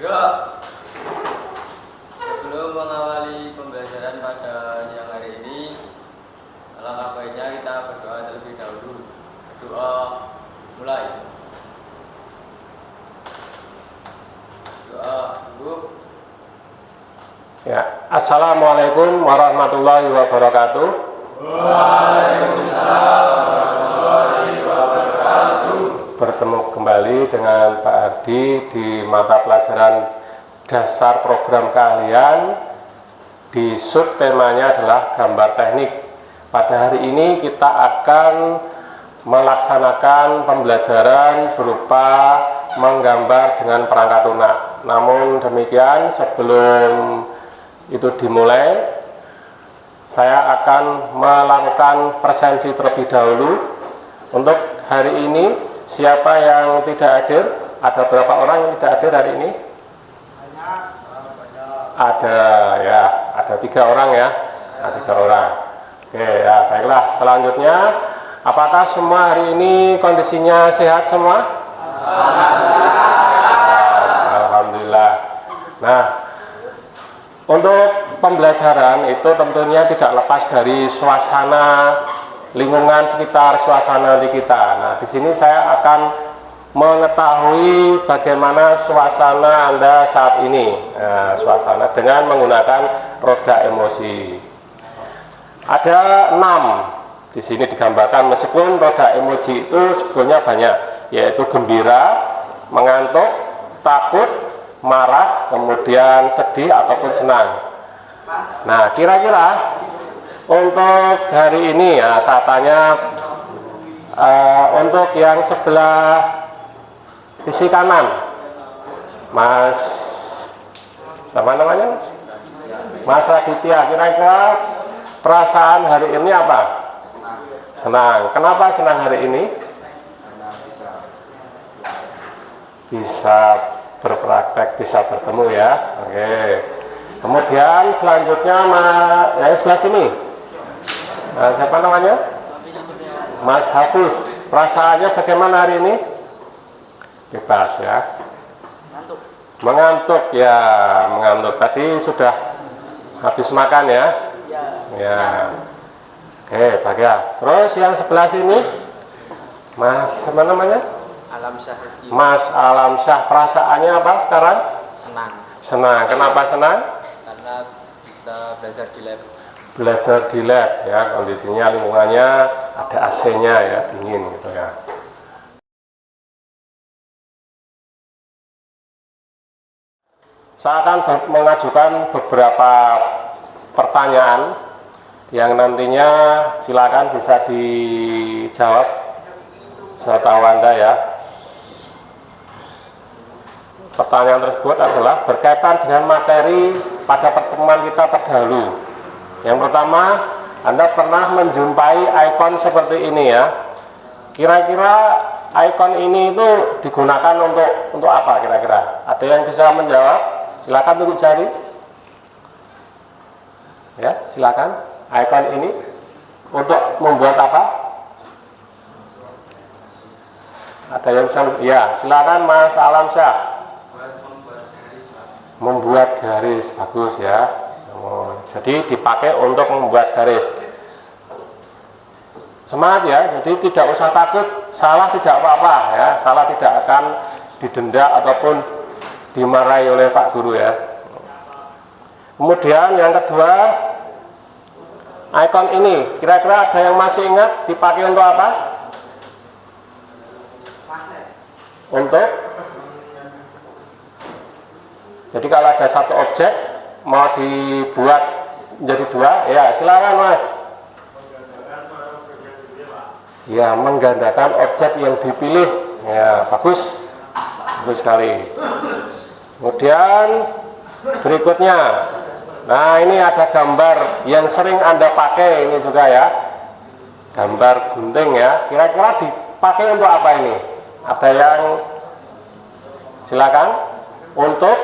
Ya, sebelum mengawali pembelajaran pada siang hari ini, alangkah baiknya kita berdoa terlebih dahulu. Doa mulai. Doa dulu. Ya, Assalamualaikum warahmatullahi wabarakatuh. Waalaikumsalam warahmatullahi wabarakatuh. Bertemu kembali dengan Pak Ardi di mata pelajaran dasar program keahlian. Di subtemanya adalah gambar teknik. Pada hari ini kita akan melaksanakan pembelajaran berupa menggambar dengan perangkat lunak. Namun demikian, sebelum itu dimulai, saya akan melakukan presensi terlebih dahulu. Untuk hari ini, siapa yang tidak hadir? Ada berapa orang yang tidak hadir hari ini? Ada 3 orang ya. Ada 3 orang. Oke ya, baiklah. Selanjutnya, apakah semua hari ini kondisinya sehat semua? Alhamdulillah. Nah, untuk pembelajaran itu tentunya tidak lepas dari suasana lingkungan sekitar, suasana di kita. Nah, di sini saya akan mengetahui bagaimana suasana Anda saat ini. Nah, suasana dengan menggunakan roda emosi. Ada 6 di sini digambarkan, meskipun roda emoji itu sebetulnya banyak, yaitu gembira, mengantuk, takut, marah, kemudian sedih ataupun senang. Nah, kira-kira untuk hari ini ya, saya tanya untuk yang sebelah sisi kanan, Mas, apa namanya? Mas Raditya, kira-kira perasaan hari ini apa? Senang. Kenapa senang hari ini? Bisa berpraktek, bisa bertemu ya. Oke. Kemudian selanjutnya yang sebelah sini, siapa namanya? Mas Hafiz. Perasaannya bagaimana hari ini? Bebas ya. Mengantuk ya, mengantuk. Tadi sudah habis makan ya. Ya. Oke, bahagia. Terus yang sebelah sini, Mas apa namanya? Alamsyah. Mas Alamsyah, perasaannya apa sekarang? Senang. Senang. Kenapa senang? Karena bisa belajar di lab. Belajar di lab ya, kondisinya lingkungannya ada AC-nya ya, dingin gitu ya. Saya akan mengajukan beberapa pertanyaan yang nantinya silakan bisa dijawab setahu Anda ya. Pertanyaan tersebut adalah berkaitan dengan materi pada pertemuan kita terdahulu. Yang pertama, Anda pernah menjumpai ikon seperti ini ya. Kira-kira ikon ini itu digunakan untuk apa kira-kira? Ada yang bisa menjawab? Silakan tunjuk jari. Ya, silakan. Ikon ini untuk membuat apa? Ada yang bisa? Ya, silakan Mas Alamsyah. Membuat garis, bagus ya. Oh, jadi dipakai untuk membuat garis. Semangat ya, jadi tidak usah takut, salah tidak apa-apa ya, salah tidak akan didenda ataupun dimarahi oleh Pak Guru ya. Kemudian yang kedua, ikon ini, kira-kira ada yang masih ingat dipakai untuk apa? Untuk jadi kalau ada satu objek mau dibuat menjadi 2, ya silakan Mas. Ya, menggandakan objek yang dipilih. Ya, bagus. Bagus sekali. Kemudian berikutnya. Nah, ini ada gambar yang sering Anda pakai ini juga ya. Gambar gunting ya. Kira-kira dipakai untuk apa ini? Ada yang silakan untuk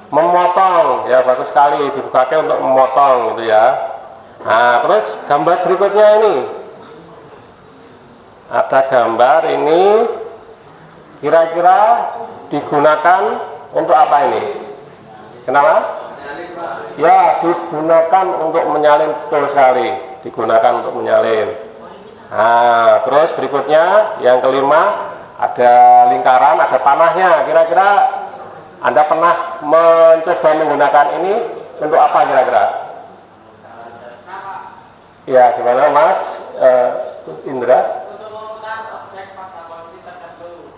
memotong. Ya, bagus sekali, dipakai untuk memotong gitu ya. Nah, terus gambar berikutnya ini. Ada gambar ini kira-kira digunakan Untuk apa ini? Kenapa? Ya, digunakan untuk menyalin, betul sekali. Digunakan untuk menyalin. Nah, terus berikutnya yang kelima, ada lingkaran, ada panahnya. Kira-kira Anda pernah mencoba menggunakan ini untuk apa kira-kira? Ya, gimana Mas Indra? Untuk memutar objek pada posisi tertentu.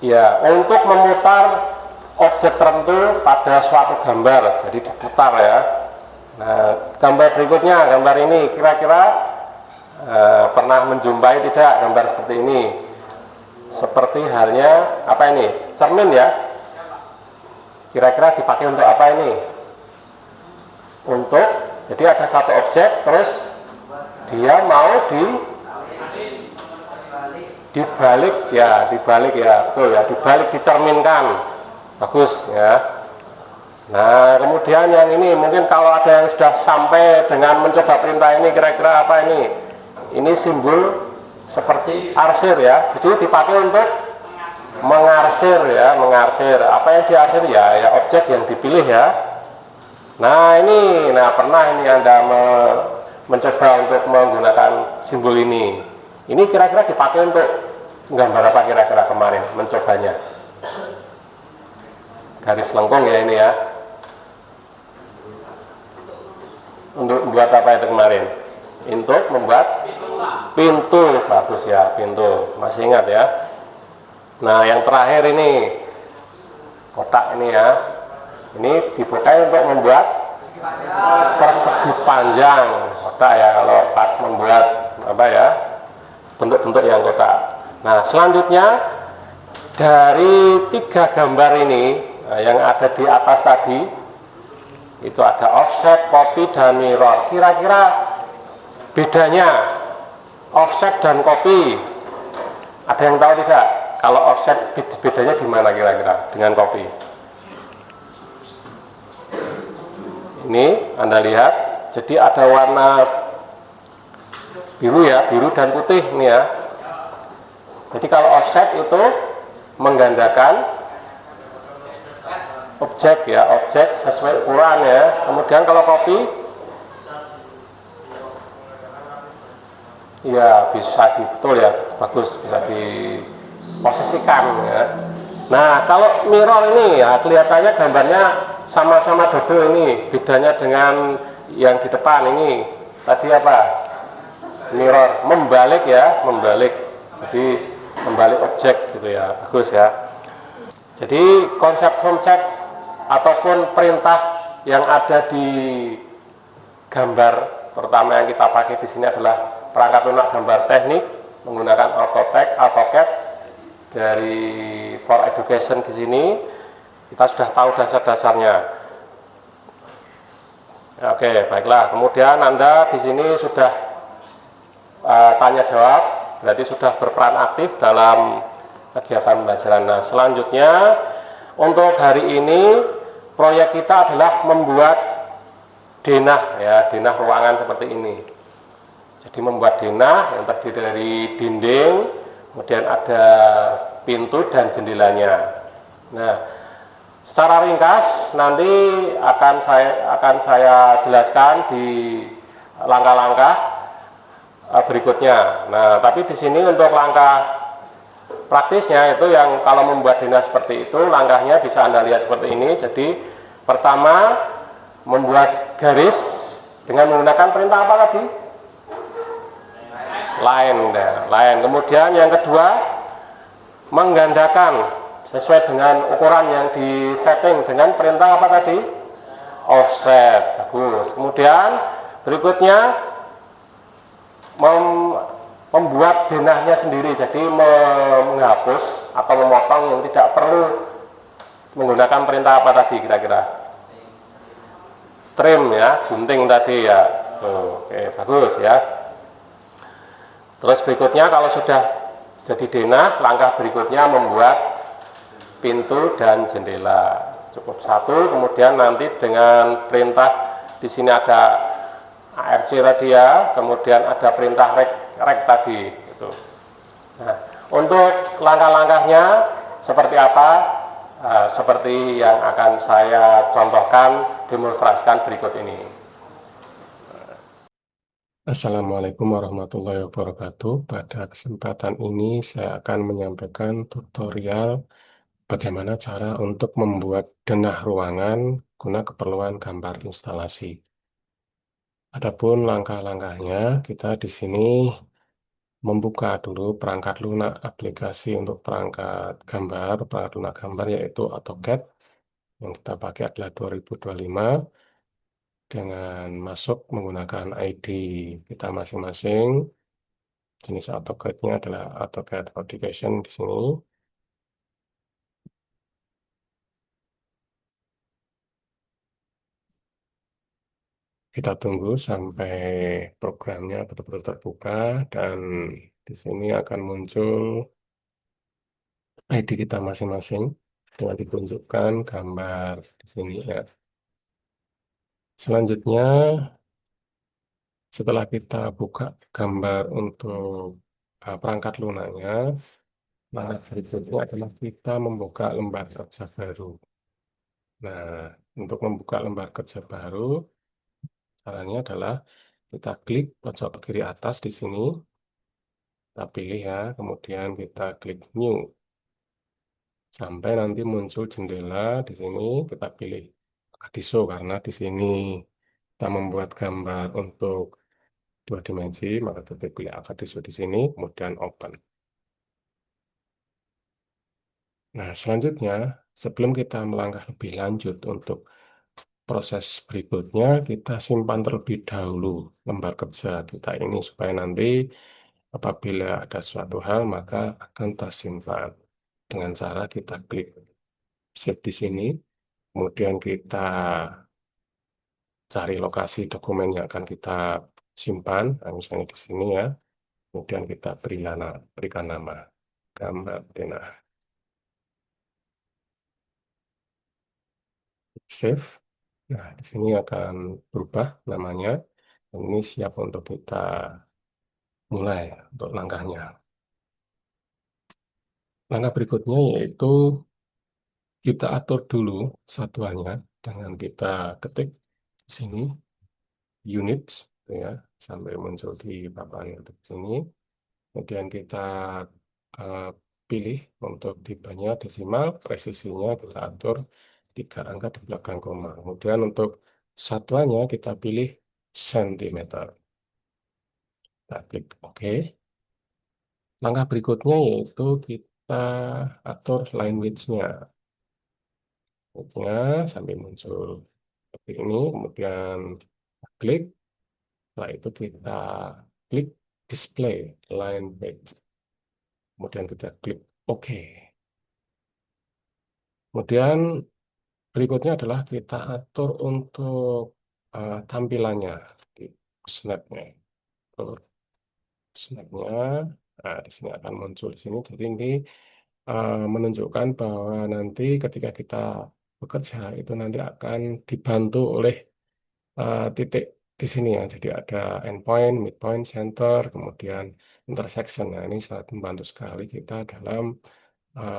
Ya, untuk memutar objek tertentu pada suatu gambar, jadi diputar ya. Nah, gambar berikutnya, gambar ini kira-kira pernah menjumpai tidak gambar seperti ini? Seperti halnya apa ini? Cermin ya. Kira-kira dipakai untuk apa ini? Untuk, jadi ada satu objek, terus dia mau dibalik ya, betul ya, dibalik, dicerminkan. Bagus ya. Nah, kemudian yang ini mungkin kalau ada yang sudah sampai dengan mencoba perintah ini, kira-kira apa ini? Ini simbol seperti arsir ya. Jadi dipakai untuk mengarsir ya, mengarsir. Apa yang diarsir ya? Ya objek yang dipilih ya. Nah, ini, pernah ini Anda mencoba untuk menggunakan simbol ini. Ini kira-kira dipakai untuk gambar apa kira-kira kemarin mencobanya? Garis lengkung ya ini ya. Untuk membuat apa itu kemarin? Untuk membuat pintu. Bagus ya, pintu. Masih ingat ya? Nah, yang terakhir ini kotak ini ya. Ini dipakai untuk membuat persegi panjang kotak ya, kalau pas membuat apa ya, bentuk-bentuk yang kotak. Nah, selanjutnya dari 3 gambar ini yang ada di atas tadi, itu ada offset, copy, dan mirror. Kira-kira bedanya offset dan copy, ada yang tahu tidak? Kalau offset bedanya di mana kira-kira dengan copy? Ini Anda lihat, jadi ada warna biru ya, biru dan putih ini ya. Jadi kalau offset itu menggandakan objek ya, objek sesuai ukuran ya. Kemudian kalau copy ya bisa betul ya, bagus, bisa diposisikan ya. Nah, kalau mirror ini ya kelihatannya gambarnya sama-sama double ini. Bedanya dengan yang di depan ini tadi apa? Mirror, membalik ya, membalik. Jadi membalik objek gitu ya, bagus ya. Jadi konsep-konsep ataupun perintah yang ada di gambar pertama yang kita pakai di sini adalah perangkat lunak gambar teknik menggunakan AutoCAD dari For Education. Di sini kita sudah tahu dasar-dasarnya. Oke, baiklah. Kemudian Anda di sini sudah tanya jawab, berarti sudah berperan aktif dalam kegiatan pembelajaran. Nah, selanjutnya untuk hari ini proyek kita adalah membuat denah ya, denah ruangan seperti ini. Jadi membuat denah yang terdiri dari dinding, kemudian ada pintu dan jendelanya. Nah, secara ringkas nanti akan saya jelaskan di langkah-langkah berikutnya. Nah, tapi di sini untuk langkah praktisnya itu yang kalau membuat denah seperti itu, langkahnya bisa Anda lihat seperti ini. Jadi pertama membuat garis dengan menggunakan perintah apa tadi? Line. Kemudian yang kedua menggandakan sesuai dengan ukuran yang disetting dengan perintah apa tadi? Offset. Bagus. Kemudian berikutnya membuat denahnya sendiri, jadi menghapus atau memotong yang tidak perlu menggunakan perintah apa tadi kira-kira? Trim ya, gunting tadi ya. Oke, bagus ya. Terus berikutnya kalau sudah jadi denah, langkah berikutnya membuat pintu dan jendela. Cukup satu, kemudian nanti dengan perintah di sini ada ARC tadi ya, kemudian ada perintah rek tadi gitu. Nah, untuk langkah-langkahnya seperti apa seperti yang akan saya contohkan demonstrasikan berikut ini. Assalamualaikum warahmatullahi wabarakatuh. Pada kesempatan ini saya akan menyampaikan tutorial bagaimana cara untuk membuat denah ruangan guna keperluan gambar instalasi. Adapun langkah-langkahnya, kita di sini membuka dulu perangkat lunak aplikasi untuk perangkat lunak gambar yaitu AutoCAD. Yang kita pakai adalah 2025 dengan masuk menggunakan ID kita masing-masing. Jenis AutoCAD-nya adalah AutoCAD Authentication di sini. Kita tunggu sampai programnya betul-betul terbuka dan di sini akan muncul ID kita masing-masing dengan ditunjukkan gambar di sini ya. Selanjutnya, setelah kita buka gambar untuk perangkat lunaknya, langkah berikutnya adalah kita membuka lembar kerja baru. Nah, untuk membuka lembar kerja baru, caranya adalah kita klik pojok kiri atas di sini, kita pilih ya, kemudian kita klik New. Sampai nanti muncul jendela di sini, kita pilih Akadiso karena di sini kita membuat gambar untuk 2 dimensi, maka kita pilih Akadiso di sini, kemudian Open. Nah, selanjutnya, sebelum kita melangkah lebih lanjut untuk proses berikutnya, kita simpan terlebih dahulu lembar kerja kita ini supaya nanti apabila ada suatu hal maka akan tersimpan dengan cara kita klik save di sini, kemudian kita cari lokasi dokumen yang akan kita simpan, nah, misalnya di sini ya, kemudian kita berikan nama gambar denah, save. Nah, di sini akan berubah namanya. Dan ini siap untuk kita mulai untuk langkahnya. Langkah berikutnya yaitu kita atur dulu satuannya dengan kita ketik di sini units gitu ya sampai muncul di papan ketik sini. Kemudian kita eh, pilih untuk tipenya desimal, presisinya kita atur 3 angka di belakang koma. Kemudian untuk satuannya kita pilih sentimeter. Kita klik OK. Langkah berikutnya yaitu kita atur line width-nya. Width-nya sampai muncul seperti ini, kemudian klik. Setelah itu kita klik display line width. Kemudian kita klik OK. Kemudian berikutnya adalah kita atur untuk tampilannya di snapnya. Atur snapnya. Nah, di sini akan muncul di sini. Jadi ini menunjukkan bahwa nanti ketika kita bekerja itu nanti akan dibantu oleh titik di sini ya. Jadi ada endpoint, midpoint, center, kemudian intersection. Nah, ini sangat membantu sekali kita dalam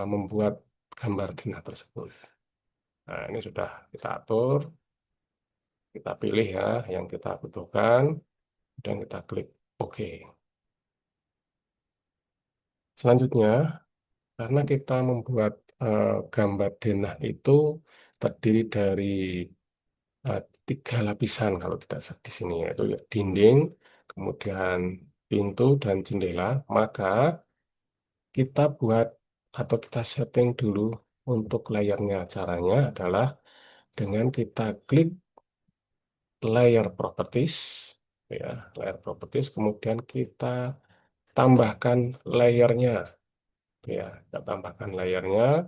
membuat gambar denah tersebut. Nah, ini sudah kita atur, kita pilih ya yang kita butuhkan, dan kita klik OK. Selanjutnya, karena kita membuat gambar denah itu terdiri dari 3 lapisan kalau tidak salah di sini, yaitu ya dinding, kemudian pintu, dan jendela, maka kita buat atau kita setting dulu untuk layarnya. Caranya adalah dengan kita klik layer properties, ya, layer properties, kemudian kita tambahkan layernya, ya, kita tambahkan layernya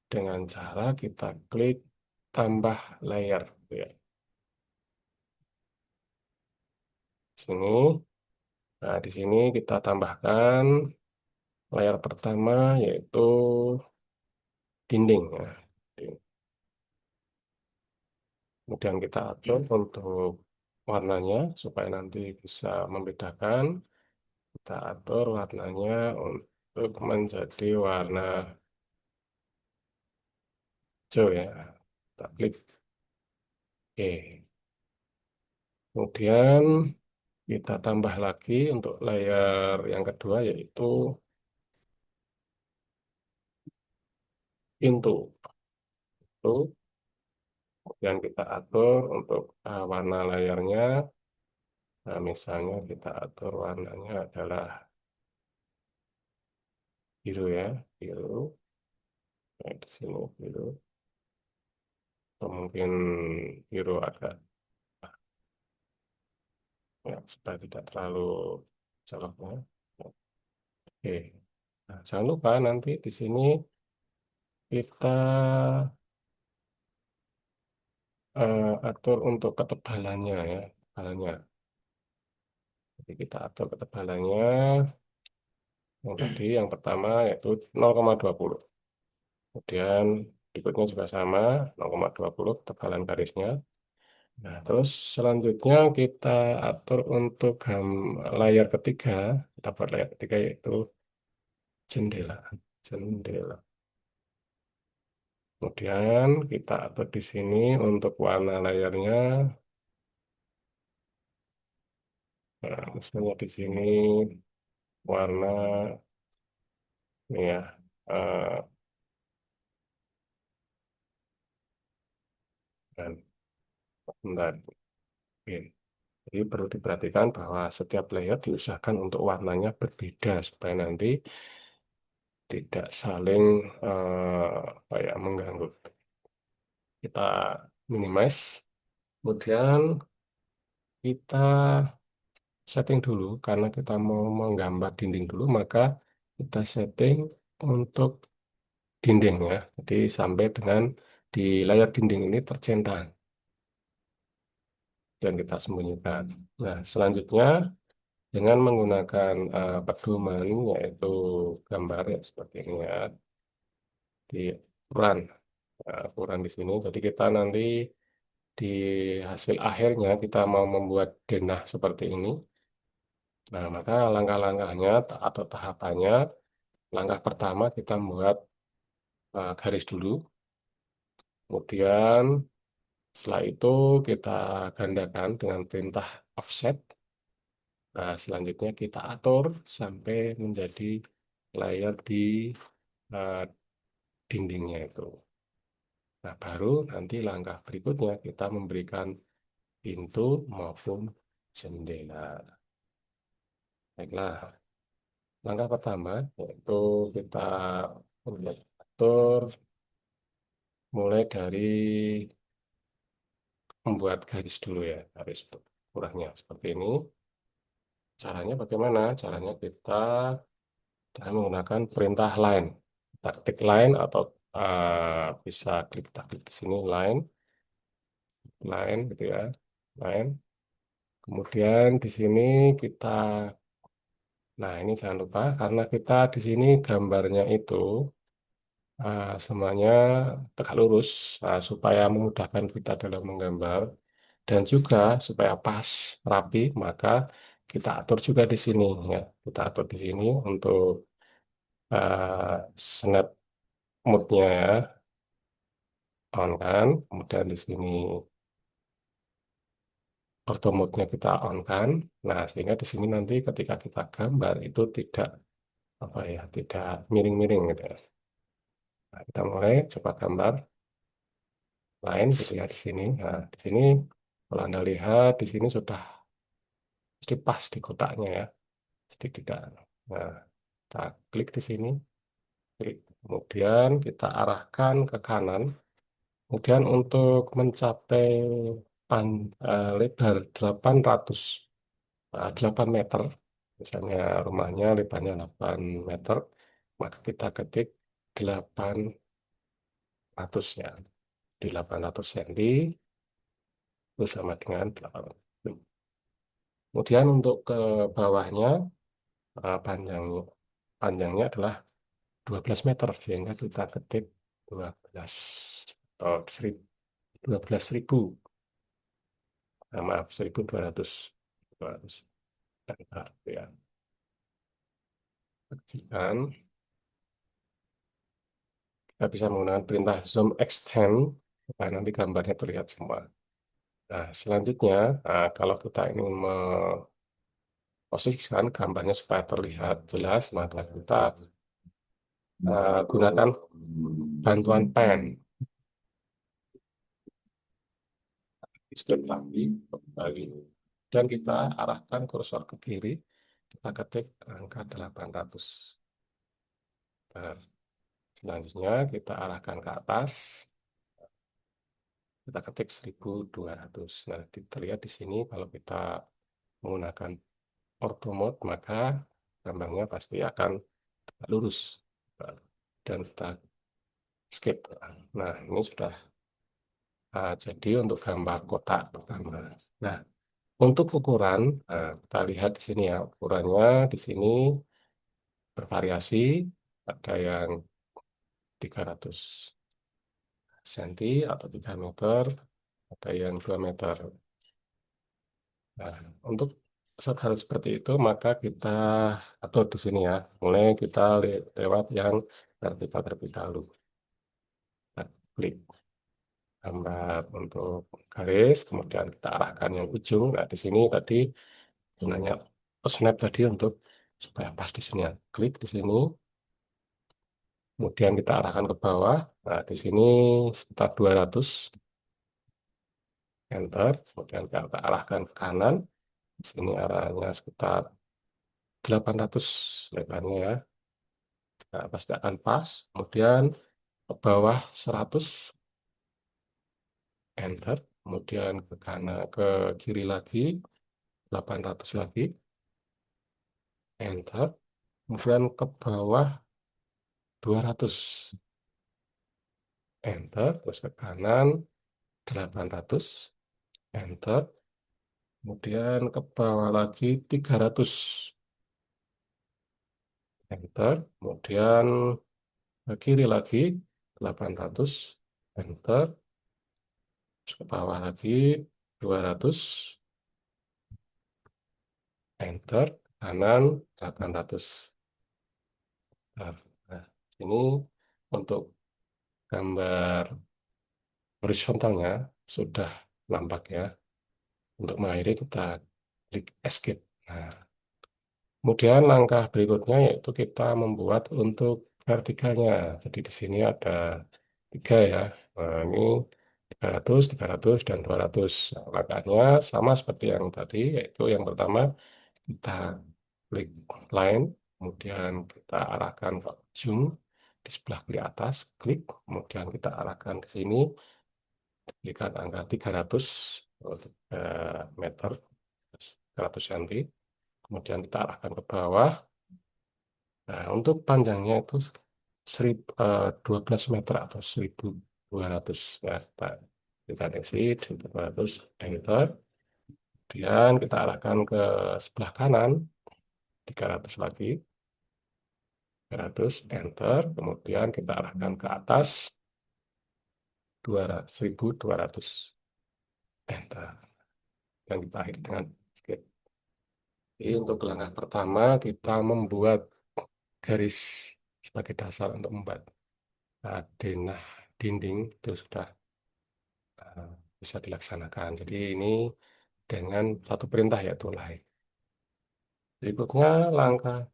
dengan cara kita klik tambah layer, ya, sini. Nah, di sini kita tambahkan layar pertama yaitu dinding, ya. Kemudian kita atur untuk warnanya supaya nanti bisa membedakan. Kita atur warnanya untuk menjadi warna hijau ya. Kita klik. Oke. Kemudian kita tambah lagi untuk layar yang kedua yaitu pintu. Itu. Kemudian kita atur untuk warna layarnya. Nah, misalnya kita atur warnanya adalah biru ya, biru. Nah, di sini biru. Atau mungkin biru agak ya, supaya tidak terlalu colok ya. Oke. Nah, jangan lupa nanti di sini kita atur untuk ketebalannya ya, ketebalannya. Jadi kita atur ketebalannya. Yang tadi yang pertama yaitu 0,20. Kemudian berikutnya juga sama 0,20 ketebalan garisnya. Nah, terus selanjutnya kita atur untuk layar ketiga. Kita buat layar ketiga yaitu jendela. Jendela. Kemudian kita atur di sini untuk warna layarnya. Nah, misalnya di sini warna ini ya. eh, dan bentar. Oke. Jadi perlu diperhatikan bahwa setiap layer diusahakan untuk warnanya berbeda supaya nanti tidak saling apa ya, mengganggu. Kita minimize, kemudian kita setting dulu karena kita mau menggambar dinding dulu, maka kita setting untuk dinding ya. Jadi sampai dengan di layar dinding ini tercentang dan kita sembunyikan. Nah, selanjutnya dengan menggunakan pedoman yaitu gambar ya seperti ini ya di ukuran. Nah, ukuran di sini. Jadi kita nanti di hasil akhirnya kita mau membuat denah seperti ini. Nah, maka langkah-langkahnya atau tahapannya, langkah pertama kita membuat garis dulu. Kemudian setelah itu kita gandakan dengan perintah offset. Nah, selanjutnya kita atur sampai menjadi layar di eh, dindingnya itu. Nah, baru nanti langkah berikutnya kita memberikan pintu maupun jendela. Baiklah, langkah pertama yaitu kita atur mulai dari membuat garis dulu ya, garis kurangnya seperti ini. Caranya bagaimana? Caranya kita dengan menggunakan perintah line. Kita ketik line atau bisa kita klik di sini line, line gitu ya, line. Kemudian di sini kita, nah ini jangan lupa karena kita di sini gambarnya itu semuanya tegak lurus supaya memudahkan kita dalam menggambar dan juga supaya pas rapi maka kita atur juga di sini ya kita atur di sini untuk snap mode-nya ya on kan kemudian di sini auto mode-nya kita on kan nah sehingga di sini nanti ketika kita gambar itu tidak apa ya tidak miring-miring gitu ya nah, kita mulai coba gambar lain gitu ya di sini. Nah, di sini kalau Anda lihat di sini sudah pasti pas di kotaknya ya. Jadi tidak. Nah, kita klik di sini, klik. Kemudian kita arahkan ke kanan. Kemudian untuk mencapai lebar 8 meter, misalnya rumahnya lebarnya 8 meter, maka kita ketik 800 ya. Di 800 cm itu sama dengan 8. Kemudian untuk ke bawahnya panjangnya adalah 12 meter sehingga kita ketik 12 atau 12.000 maaf 1.200 200 meter ya kecilkan kita bisa menggunakan perintah zoom extend supaya nanti gambarnya terlihat semua. Nah, selanjutnya, kalau kita ingin memposisikan gambarnya supaya terlihat jelas, maka kita gunakan bantuan pen. Skip lagi, kembali. Dan kita arahkan kursor ke kiri, kita ketik angka 800. Nah, selanjutnya kita arahkan ke atas, kita ketik 1200. Nah, terlihat di sini kalau kita menggunakan ortho mode, maka gambarnya pasti akan tegak lurus. Dan kita skip. Nah, ini sudah jadi untuk gambar kotak pertama. Nah, untuk ukuran, kita lihat di sini ya, ukurannya di sini bervariasi, ada yang 300 cm atau 3 meter, ada yang 2 meter. Nah, untuk hal seperti itu, maka kita atur di sini ya, mulai kita lewat yang vertikal terlebih dahulu. Kita klik gambar untuk garis, kemudian kita arahkan yang ujung. Nah, di sini tadi gunanya snap tadi untuk supaya pas di sini ya. Klik di sini, kemudian kita arahkan ke bawah. Nah, di sini sekitar 200, enter, kemudian kita arahkan ke kanan. Di sini arahnya sekitar 800 lebarnya ya. Nah, pasti akan pas. Kemudian ke bawah 100, enter, kemudian ke kanan, ke kiri lagi 800 lagi, enter, kemudian ke bawah 200, enter, terus ke kanan 800, enter, kemudian ke bawah lagi 300, enter, kemudian ke kiri lagi 800, enter, terus ke bawah lagi 200, enter, kanan 800. Nah, ini untuk gambar horizontalnya sudah nampak ya. Untuk mengakhiri kita klik escape. Nah, kemudian langkah berikutnya yaitu kita membuat untuk vertikalnya. Jadi di sini ada 3 ya. Nah, ini 300, 300, dan 200. Nah, langkahnya sama seperti yang tadi, yaitu yang pertama kita klik line, kemudian kita arahkan ke ujung di sebelah kiri atas, klik, kemudian kita arahkan ke sini, berikan angka 300 meter, 100 cm, kemudian kita arahkan ke bawah. Nah, untuk panjangnya itu 12 meter atau 1200. Nah, kita exit 1200, enter, kemudian kita arahkan ke sebelah kanan 300 lagi, 300, enter, kemudian kita arahkan ke atas 1200, enter, dan kita akhiri dengan escape. Jadi untuk langkah pertama kita membuat garis sebagai dasar untuk membuat denah dinding itu sudah eh, bisa dilaksanakan. Jadi ini dengan satu perintah yaitu line. Berikutnya langkah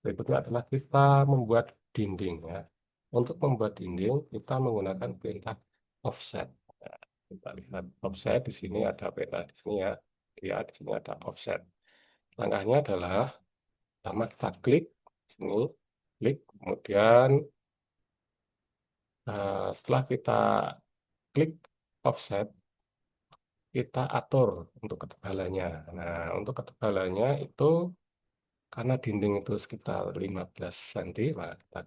berikutnya adalah kita membuat dinding ya. Untuk membuat dinding kita menggunakan perintah offset. Nah, kita lihat offset di sini ada perintah di sini ya. Ya, di sini ada offset. Langkahnya adalah pertama kita klik sini, klik, kemudian setelah kita klik offset, kita atur untuk ketebalannya. Nah, untuk ketebalannya itu karena dinding itu sekitar 15 cm, maka kita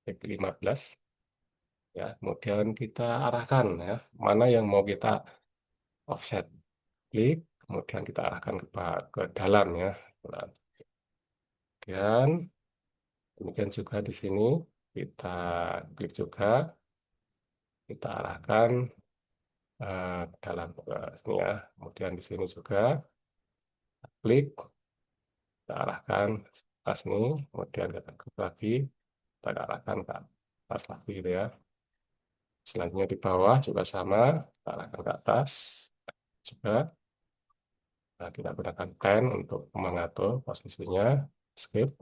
klik 15 ya. Kemudian kita arahkan ya, mana yang mau kita offset. Klik, kemudian kita arahkan ke dalam ya. Kemudian demikian juga di sini kita klik juga, kita arahkan ke dalam ke sini ya. Kemudian di sini juga klik, kita arahkan ke sini, kemudian kita klik lagi, kita arahkan ke atas lagi gitu ya. Selanjutnya di bawah juga sama, kita arahkan ke atas juga. Nah, kita gunakan pen untuk mengatur posisinya. Skip,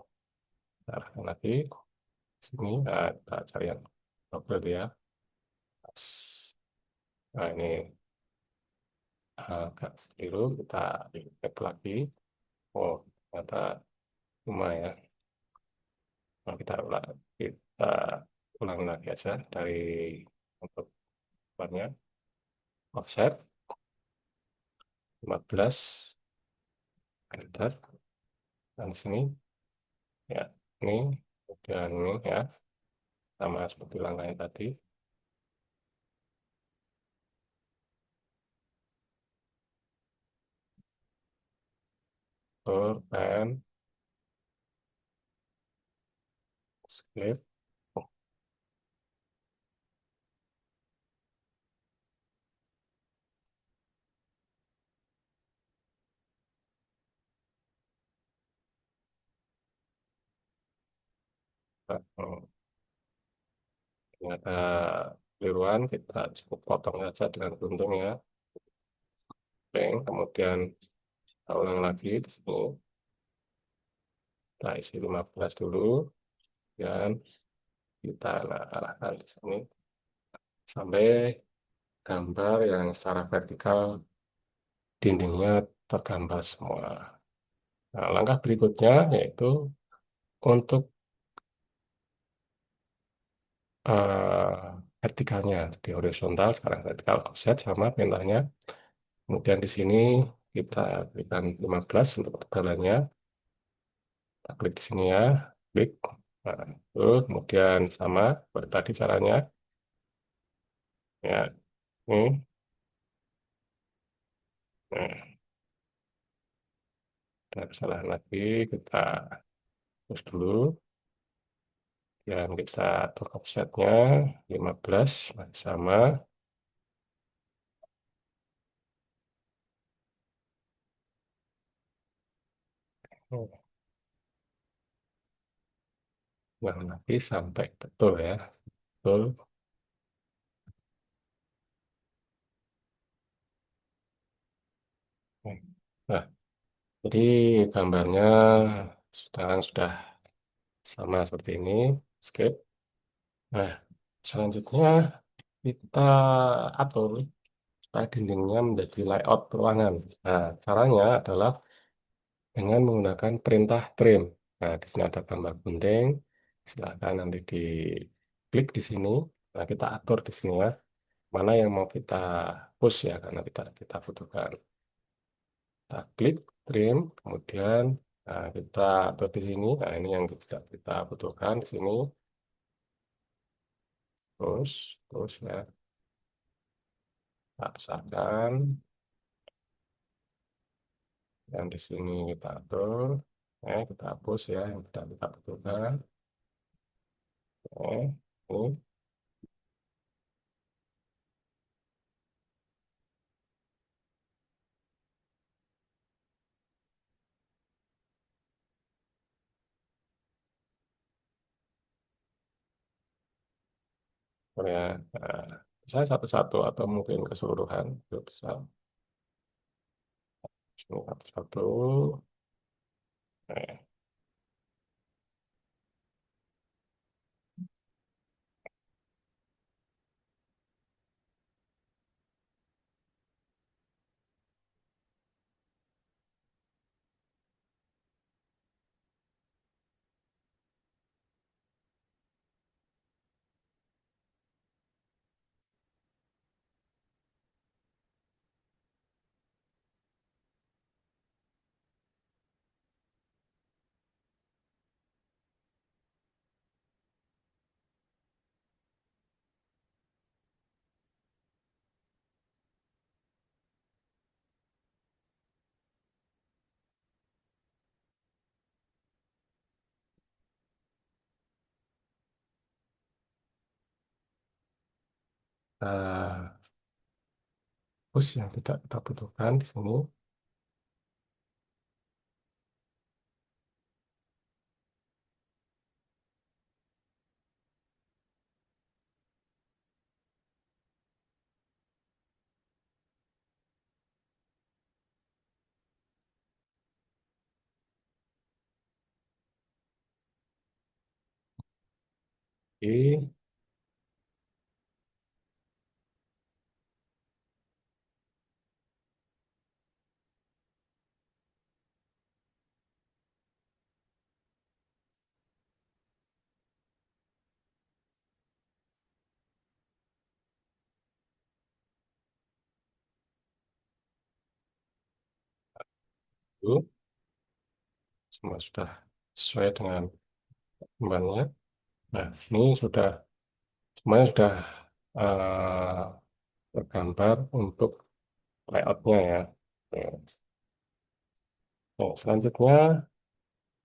kita arahkan lagi sini. Nah, kita cari yang double ya. Nah, ini agak biru, kita cek lagi. Oh, ternyata lumayan. Nah, kita ulang lagi aja dari untuk depannya. Offset 15, enter. Dan sini, ya, ini, kemudian ini ya, sama seperti langkahnya tadi. Pen, skip. Nah, ternyata keliruan, kita cukup potong saja dengan gunting ya. Oke, kemudian kita ulang lagi di sini. Kita isi 15 dulu, dan kita arahkan di sini sampai gambar yang secara vertikal dindingnya tergambar semua. Nah, langkah berikutnya yaitu untuk vertikalnya di horizontal, sekarang vertikal offset sama perintahnya. Kemudian di sini kita berikan 15 untuk ketebalannya. Kita klik di sini ya, klik. Nah, itu kemudian sama seperti tadi caranya. Ya, ini. Nah, kita kesalahan lagi, kita terus dulu. Dan kita atur offsetnya 15, masih sama. Ulang lagi sampai betul ya, betul. Nah, jadi gambarnya sekarang sudah sama seperti ini. Skip. Nah, selanjutnya kita atur supaya dindingnya menjadi layout ruangan. Nah, caranya adalah dengan menggunakan perintah trim. Nah, di sini ada gambar gunting. Silakan nanti diklik di sini. Nah, kita atur di sini ya. Mana yang mau kita push ya, karena kita butuhkan. Kita klik trim, kemudian kita atur di sini. Nah, ini yang kita butuhkan di sini. Terus ya, kita besarkan. Dan di sini kita atur. Kita hapus ya yang tidak kita butuhkan. Ini ya. Nah, saya satu-satu atau mungkin keseluruhan itu bisa. Sini satu-satu. Nah, kita hapus yang tidak kita butuhkan di sini. Oke. Itu semua sudah sesuai dengan gambarnya. Nah, ini sudah semuanya sudah eh, tergambar untuk layoutnya ya. Oke. Nah, selanjutnya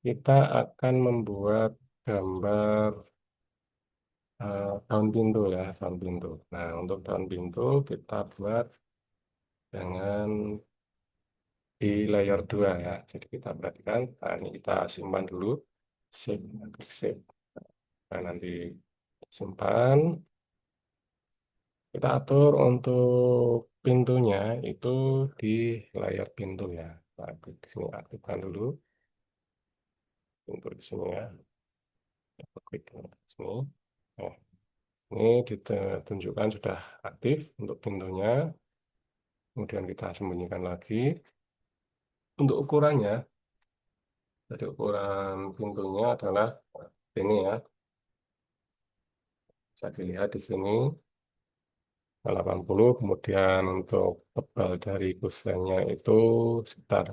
kita akan membuat gambar daun pintu ya, daun pintu. Nah, untuk daun pintu kita buat dengan di layer 2 ya. Jadi kita perhatikan, nah ini kita simpan dulu, save, klik save. Nah, nanti simpan, kita atur untuk pintunya itu di layar pintu ya. Nah, klik di sini, aktifkan dulu pintu di sini ya. Kita klik di sini. Nah, ini ditunjukkan sudah aktif untuk pintunya. Kemudian kita sembunyikan lagi. Untuk ukurannya, jadi ukuran pintunya adalah ini ya. Bisa dilihat di sini 80, kemudian untuk tebal dari kusennya itu sekitar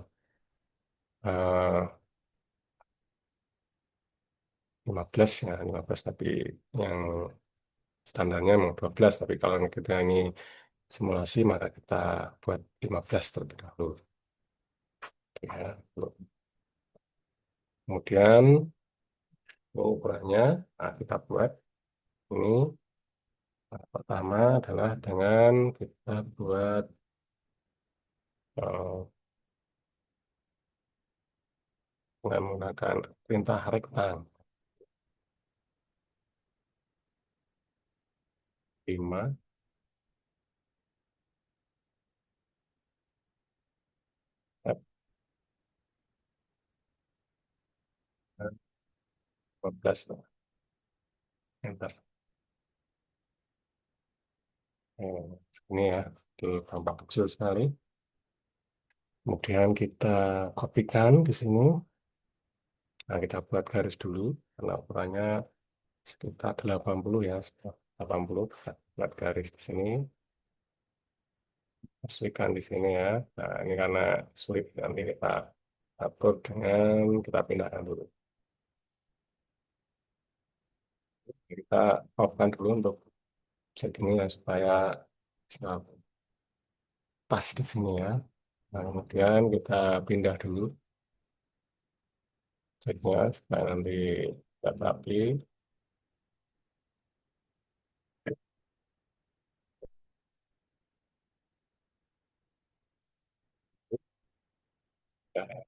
eh, 15 ya, 15, tapi yang standarnya memang 12, tapi kalau kita ini simulasi maka kita buat 15 terlebih dahulu ya. Kemudian ini ukurannya, nah, kita buat ini. Nah, pertama adalah dengan kita buat eh, dengan menggunakan perintah rektang 5, 15, enter. Ini ya, itu tampak kecil sekali. Kemudian kita kopikan di sini. Nah, kita buat garis dulu, karena ukurannya sekitar 80 ya, 80. Kita buat garis di sini, bersihkan di sini ya. Nah, ini karena sulit, nanti kita atur dengan kita pindahkan dulu. Kita off-kan dulu untuk settingnya ya, supaya uh, pas di sini ya. Nah, kemudian kita pindah dulu settingnya supaya nanti kita rapi. Ya,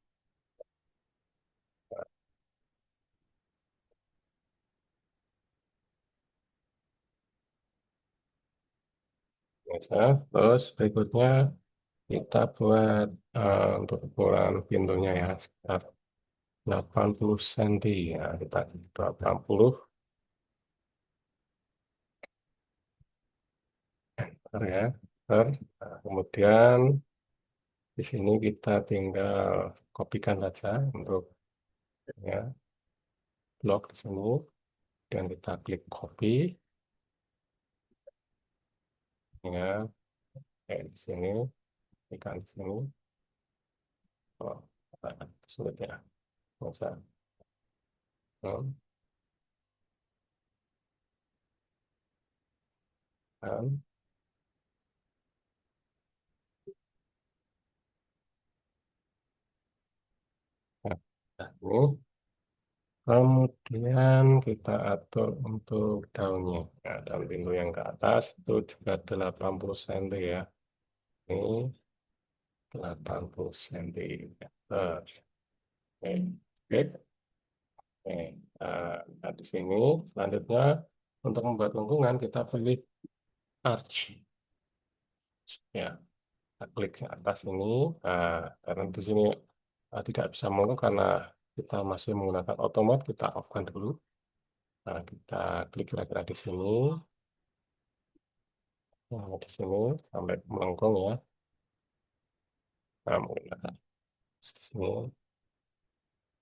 biasa. Terus berikutnya kita buat untuk ukuran pintunya ya sekitar 80 cm ya, kita 80 meter ya. Meter. Nah, kemudian di sini kita tinggal kopikan saja untuk ya, blok di sini, dan kita klik copy ya, kayak di sini, ikan di sini. Oh, sulit ya, masa. Oh, kan. Nah, ini kemudian kita atur untuk daunnya. Nah, daun pintu yang ke atas itu juga 80 cm ya. Ini 80 cm. Oke, oke. Oke. Nah, di sini selanjutnya untuk membuat lengkungan kita pilih arch. Ya, kita klik ke atas ini. Nah, karena di sini tidak bisa mono karena kita masih menggunakan otomat, kita off-kan dulu. Nah, kita klik kira-kira di sini. Nah, di sini sampai melengkung ya. Nah, menggunakan di sini,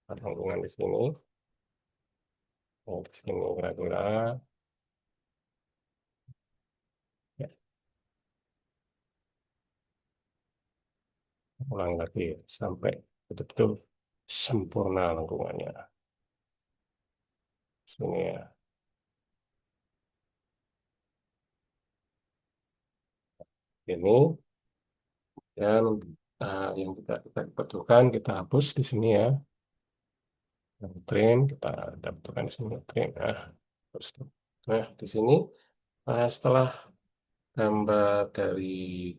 ada lengkungan di sini. Nah, di sini kira-kira. Ya, ulang lagi sampai betul-betul sempurna lengkungannya. Sini ya. Ini dan yang kita butuhkan kita hapus di sini ya. Yang trim kita dapatkan di sini trim. Nah, di sini setelah gambar dari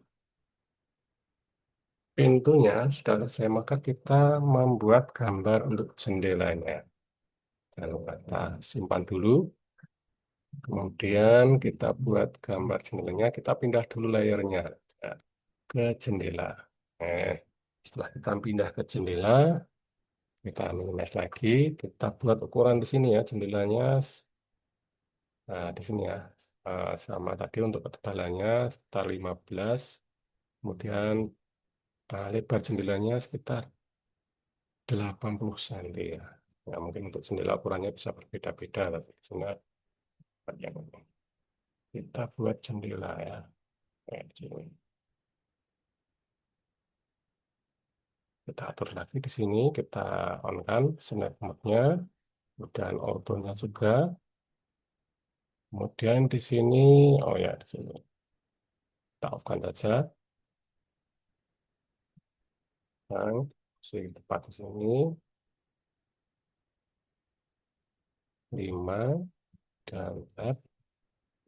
pintunya sudah selesai, maka kita membuat gambar untuk jendelanya. Jangan lupa kita simpan dulu. Kemudian kita buat gambar jendelanya, kita pindah dulu layarnya ke jendela. Eh, Setelah kita pindah ke jendela, kita minimize lagi, kita buat ukuran di sini ya jendelanya. Nah, di sini ya. Sama tadi untuk ketebalannya sekitar 15. Kemudian lebar jendelanya sekitar 80 cm ya. Ya, mungkin untuk jendela ukurannya bisa berbeda-beda, tapi di sini yang kita buat jendela ya. Kayak di sini. Kita atur lagi di sini, kita on kan snap mode-nya, kemudian auto-nya juga. Kemudian di sini, oh ya di sini kita off-kan saja. Nah, sini tepat di sini 5 dan tab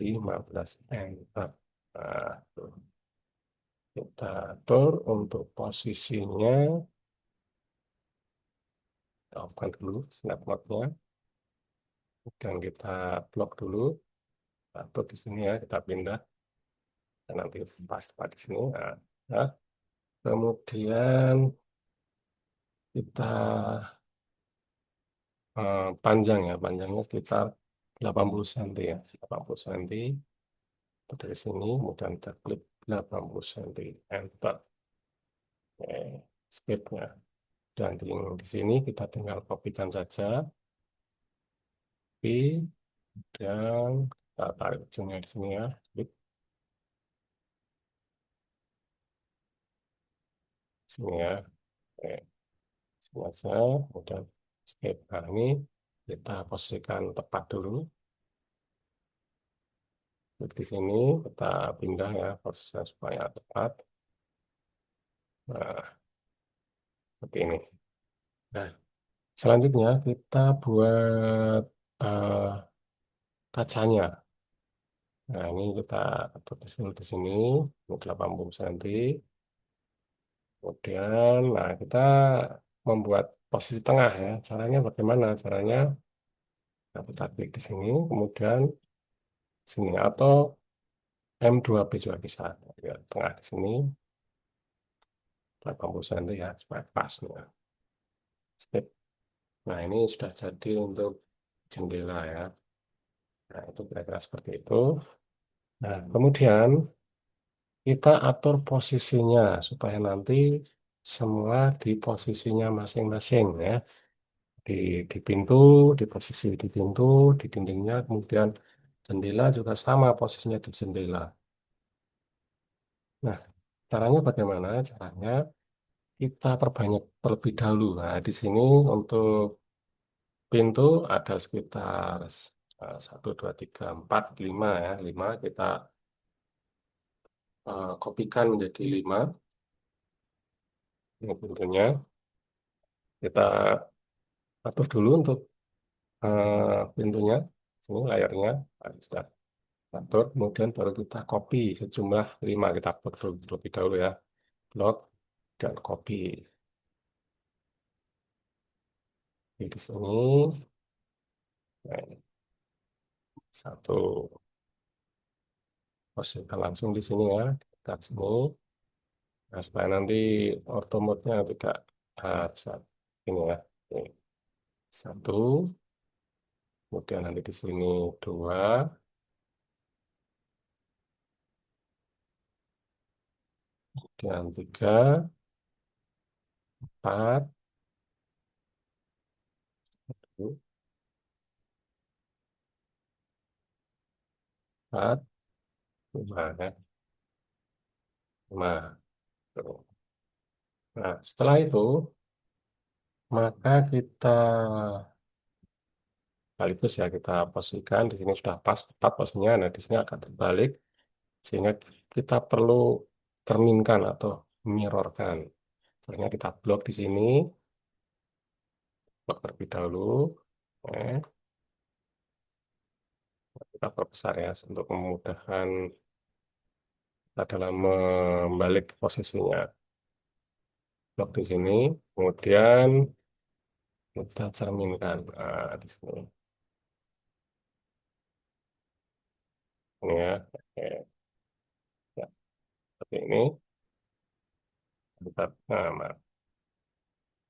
15 enter. Nah, tuh. Kita atur untuk posisinya, kita off-kan dulu snap mode-nya, dan kita blok dulu, atur di sini ya, kita pindah, dan nanti pas tepat di sini. Nah, kemudian kita panjang ya, panjangnya sekitar 80 cm ya, 80 cm. Dari sini, kemudian kita klik 80 cm, enter. Skip-nya. Dan di sini kita tinggal kopikan saja, copy, dan kita tarik ujungnya di sini ya, klik sini ya, oke, sini aja, kemudian skip. Nah, ini kita posisikan tepat dulu, klik di sini, kita pindah ya posisinya supaya tepat. Nah, seperti ini. Nah, selanjutnya kita buat eh, kacanya. Nah, ini kita atur di sini, ini 80 cm. Kemudian, nah kita membuat posisi tengah ya. Caranya bagaimana? Caranya kita klik di sini, kemudian sini atau M2B juga bisa. Ya, tengah di sini 80 cm ya supaya pas nih, ya. Skip. Nah, ini sudah jadi untuk jendela ya. Nah, itu kira-kira seperti itu. Nah, kemudian kita atur posisinya supaya nanti semua di posisinya masing-masing ya. Di, di pintu, di posisi di pintu, di dindingnya, kemudian jendela juga sama posisinya di jendela. Nah, caranya bagaimana? Caranya kita perbanyak terlebih dahulu. Nah, di sini untuk pintu ada sekitar 1, 2, 3, 4, 5 ya. 5 kita kopikan menjadi 5. Ini pintunya. Kita atur dulu untuk pintunya. Ini layarnya. Nah, sudah atur, kemudian baru kita copy sejumlah 5, kita upload terlebih dahulu ya, blok dan copy. Di sini nah, ini. Satu posisikan langsung di sini ya, kita sini. Nah, supaya nanti auto mode-nya tidak harus ini ya. Ini. Satu, Kemudian nanti di sini 2, kemudian 3, 4, 4, 5, ya. 5. Tuh. Nah, setelah itu, maka kita sekaligus ya kita posisikan di sini sudah pas tepat posisinya. Nah, di sini agak terbalik sehingga kita perlu cerminkan atau mirrorkan. Caranya kita blok di sini, blok terlebih dahulu. Eh, kita perbesar ya untuk memudahkan kita dalam membalik posisinya. Blok di sini, kemudian kita cerminkan. Nah, di sini. Ini ya. Oke. Ya, seperti ini. Nah,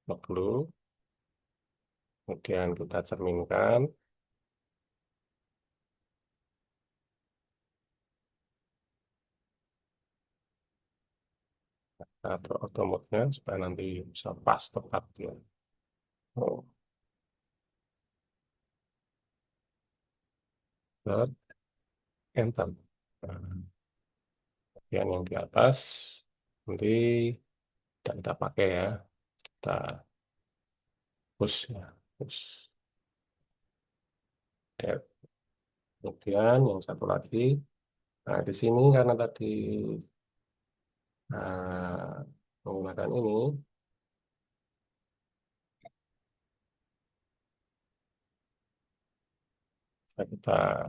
blok dulu. Kemudian kita cerminkan. Kita atur auto mode-nya supaya nanti bisa pas tepat ya. Oh, dan enter. Nah, kemudian yang di atas nanti tidak kita pakai ya. Kita push ya. Push. Oke. Kemudian yang satu lagi. Nah, di sini karena tadi menggunakan ini, kita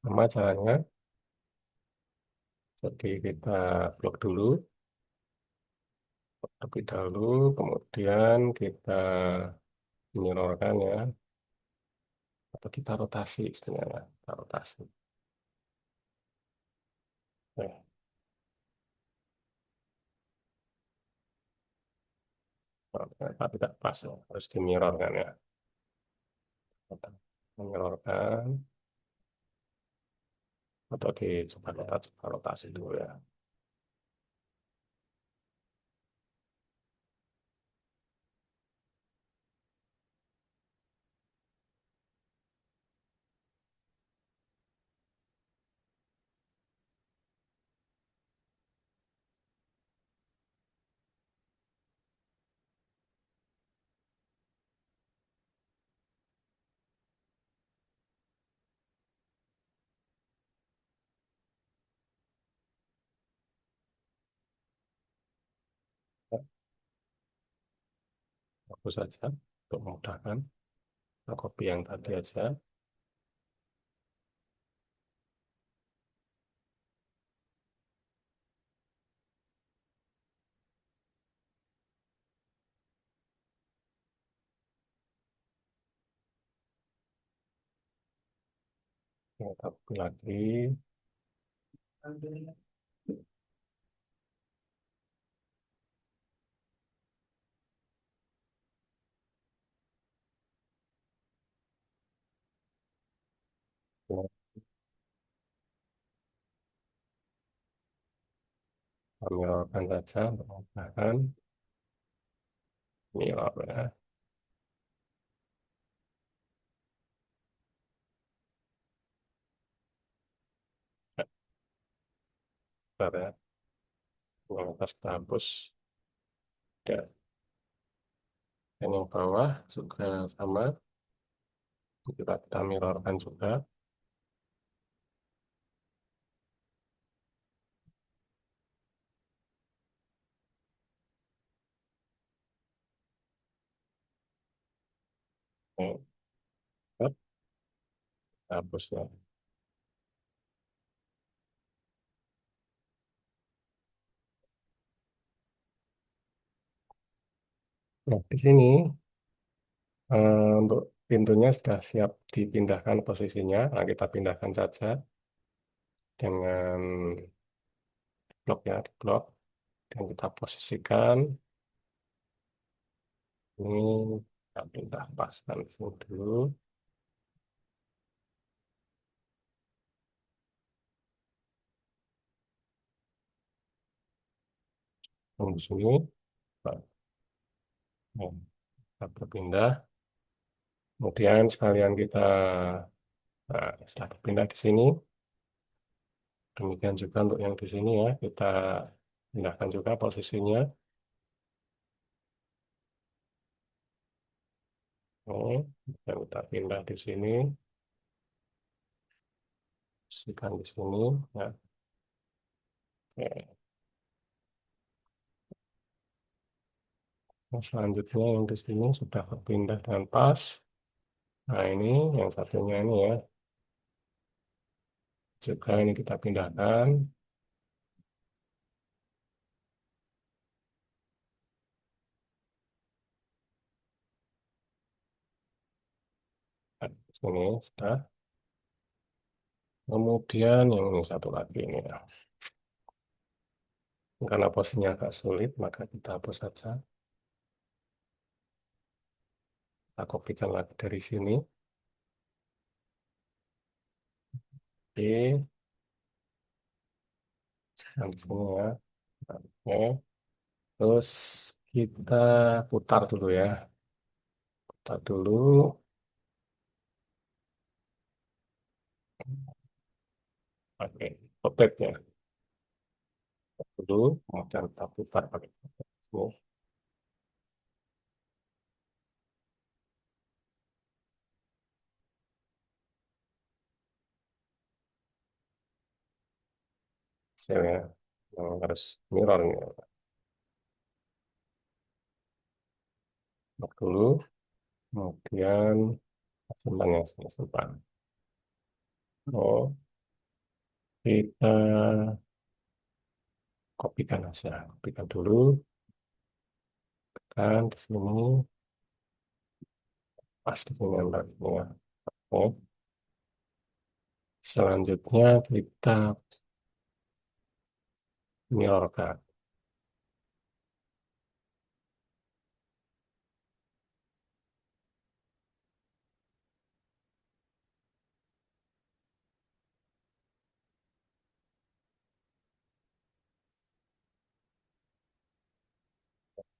sama caranya. Jadi kita blok dulu terlebih dahulu, kemudian kita mirrorkan ya, atau kita rotasi sebenarnya, kita rotasi. Ternyata tidak pas ya, harus di mirror kan ya. Mirrorkan atau dicoba kita coba rotasi dulu ya. Hapus saja untuk memudahkan. Kita copy yang tadi aja. Kita copy lagi. Kita mirrorkan saja untuk memudahkan. Mirror ya. Bentar ya. Yang atas kita hapus. Ya. Dan yang bawah juga sama. Kita mirrorkan juga. Oke, kita hapus ya. Nah, di sini untuk pintunya sudah siap dipindahkan posisinya. Nah, kita pindahkan saja dengan blok ya, di blok. Dan kita posisikan. Ini kita pindah paskan di sini dulu. di sini. Nah, kita berpindah. Kemudian sekalian kita, nah, sudah berpindah di sini. Demikian juga untuk yang di sini ya, kita pindahkan juga posisinya. Oh, dan kita pindah di sini, posisikan di sini. Ya. Oke. Nah, selanjutnya yang di sini sudah berpindah dengan pas. Nah, ini yang satunya ini ya, juga ini kita pindahkan. Nah, di sini sudah. Kemudian yang ini satu lagi ini ya. Karena posisinya agak sulit, maka kita hapus saja. Kita kopikan lagi dari sini. Oke, yang di sini ya. Oke. Terus kita putar dulu ya. Putar dulu. Oke, rotate ya. Dulu, kemudian kita putar pakai sini. Sini ya. Yang harus mirror ini. Lock dulu. Kemudian simpan yang sini simpan. Oh, kita kopikan aja. Kopikan dulu. Dan di sini pas di sini letaknya. Oke. Selanjutnya kita mirrorkan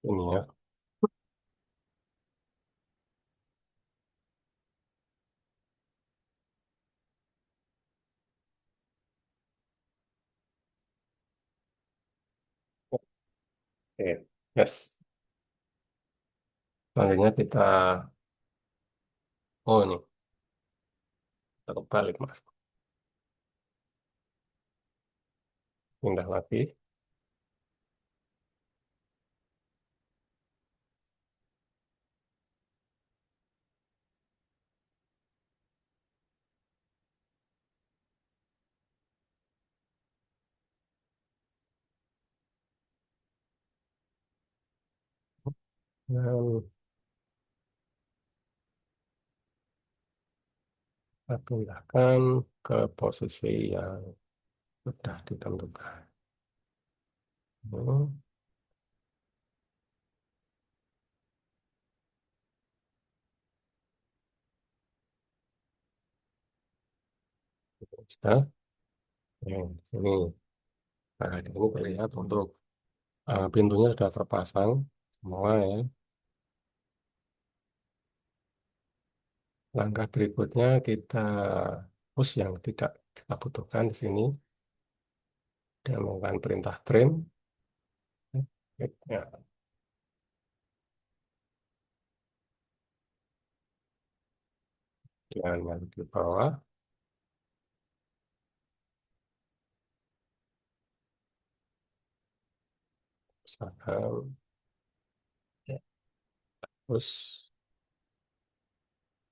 ini ya. Oke, yes. Selanjutnya kita, oh ini, kita balik mas. Pindah lagi. Dan kita pindahkan ke posisi yang sudah ditentukan. Hmm, sudah. Yang di sini. Nah, di sini terlihat untuk pintunya sudah terpasang semua ya. Langkah berikutnya kita push yang tidak kita butuhkan di sini dan melakukan perintah trim. Ya, dengan yang di bawah, misalkan, ya, terus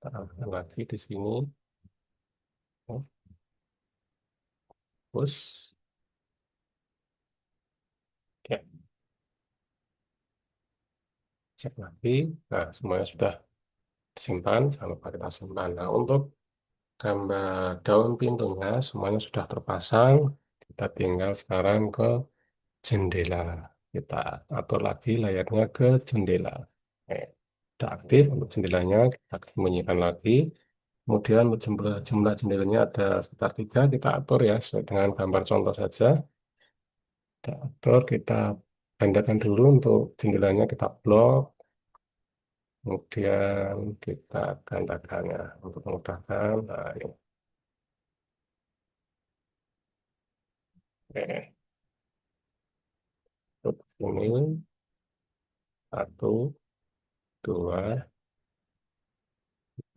taruhkan lagi di sini, ya, push, ya, cek lagi. Nah, semuanya sudah disimpan, jangan lupa kita simpan. Nah, untuk gambar daun pintunya semuanya sudah terpasang. Kita tinggal sekarang ke jendela. Kita atur lagi layarnya ke jendela. Oke, sudah aktif untuk jendelanya, kita sembunyikan lagi. Kemudian untuk jumlah jendelanya ada sekitar 3, kita atur ya sesuai dengan gambar contoh saja. Kita atur, kita Tandakan dulu untuk jendelanya kita blok, kemudian kita gandakannya untuk memudahkan. Nah, ini. Oke, untuk sini satu, dua,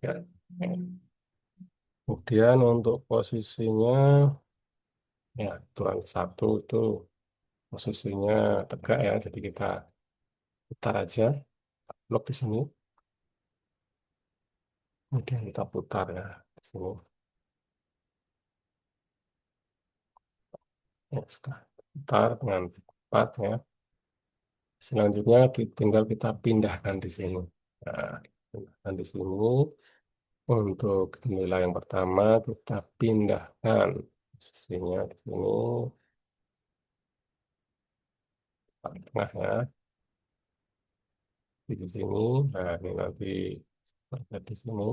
tiga. Kemudian untuk posisinya, ya tuan satu itu posisinya tegak ya, jadi kita putar aja, blok di sini, kemudian kita putar ya di sini. Ya, sudah putar dengan tepat ya. Selanjutnya tinggal kita pindahkan di sini. Nah, pindahkan di sini. Untuk jendela yang pertama kita pindahkan posisinya di sini, paling tengah ya, di sini. Nah, ini nanti ada di sini.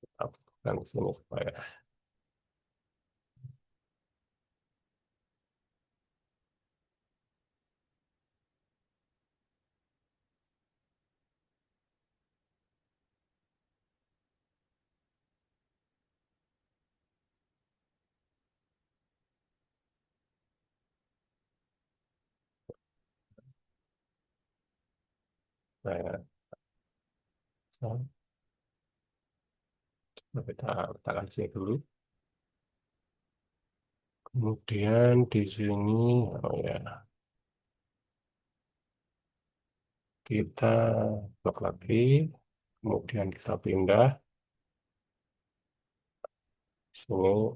Kita pindahkan di sini supaya saya so, kita letakkan di sini dulu. Kemudian di sini, oh ya, kita blok lagi. Kemudian kita pindah sini,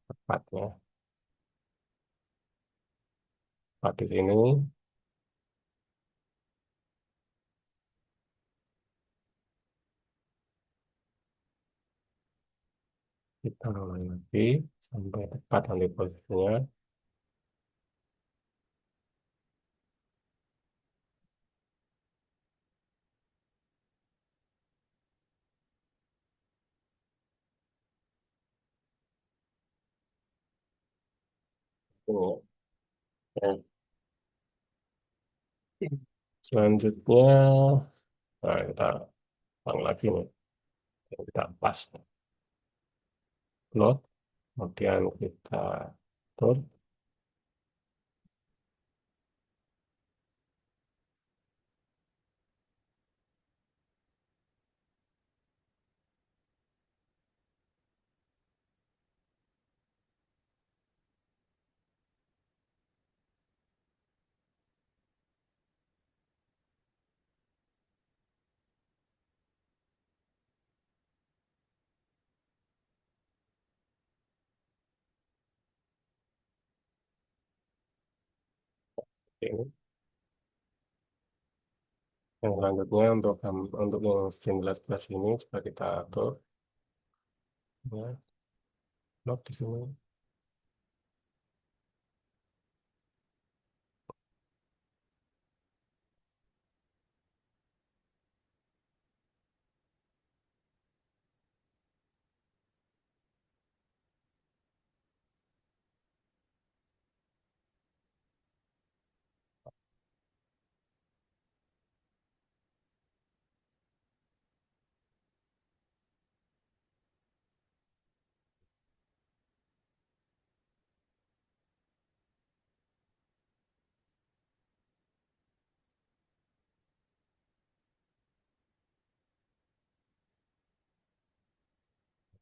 tepatnya tepat di sini. Kita ulangi lagi sampai tepat nanti posisinya. Ini, ya. Selanjutnya, nah kita ulang lagi nih. Kita pas plot, kemudian kita atur. Ini. Yang selanjutnya untuk yang 19 ini coba kita atur, ya, plot di sini.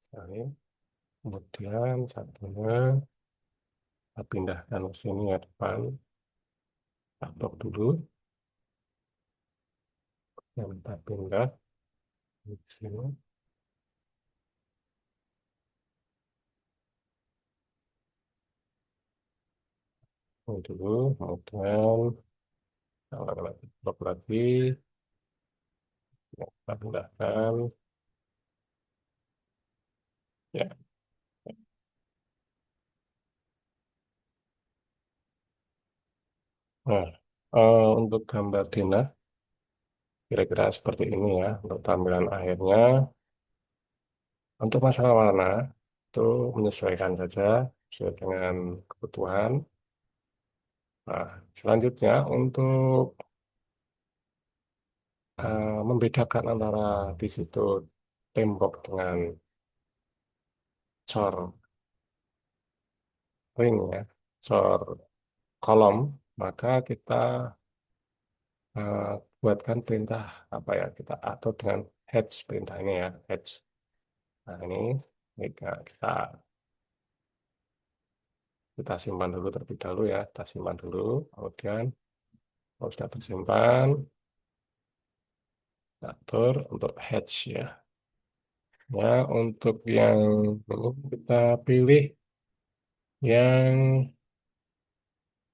Sekali. Kemudian satunya kita pindahkan ke sini ya depan, kita blok dulu, yang kita pindah di sini. Ini dulu, kemudian kita lagi blok lagi, yang kita pindahkan, ya. Nah, untuk gambar denah kira-kira seperti ini ya untuk tampilan akhirnya. Untuk masalah warna itu menyesuaikan saja sesuai dengan kebutuhan. Nah, selanjutnya untuk membedakan antara di situ tembok dengan cor ring ya, cor kolom, maka kita eh, buatkan perintah apa ya, kita atur dengan hatch perintah ini ya, hatch. Nah ini kita kita simpan dulu terlebih dahulu ya, kita simpan dulu, kemudian kalau sudah tersimpan, kita atur untuk hatch ya. Ya untuk yang ini kita pilih yang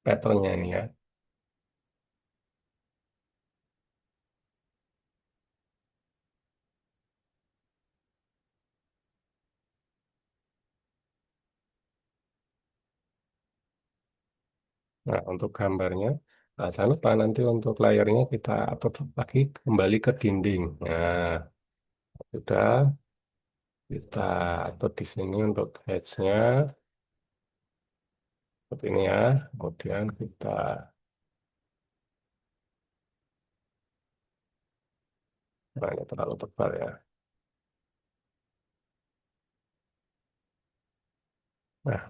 patternnya ini ya. Nah, untuk gambarnya, nah, jangan lupa nanti untuk layarnya kita atur lagi kembali ke dinding. Nah, sudah kita atur di sini untuk edge-nya seperti ini ya. Kemudian kita, nah ini terlalu tebal ya. Nah,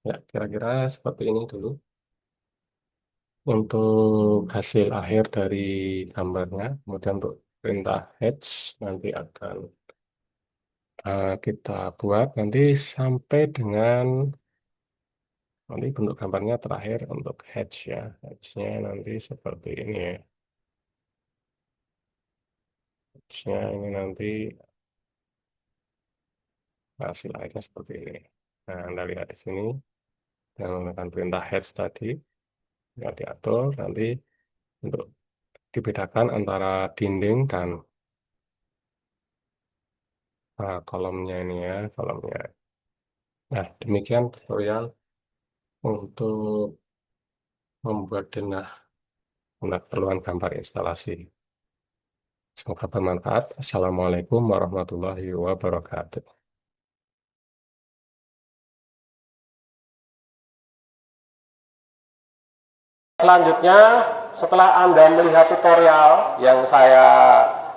ya kira-kira seperti ini dulu. Untuk hasil akhir dari gambarnya, kemudian untuk perintah edge nanti akan kita buat nanti sampai dengan nanti bentuk gambarnya terakhir untuk hedge ya. Hedge-nya nanti seperti ini ya. Hedge-nya ini nanti hasil akhirnya seperti ini. Nah, Anda lihat di sini yang menggunakan perintah hedge tadi, ya diatur nanti untuk dibedakan antara dinding dan kolomnya ini ya, kolomnya. Nah, demikian tutorial untuk membuat denah untuk keperluan gambar instalasi. Semoga bermanfaat. Assalamualaikum warahmatullahi wabarakatuh. Selanjutnya, setelah Anda melihat tutorial yang saya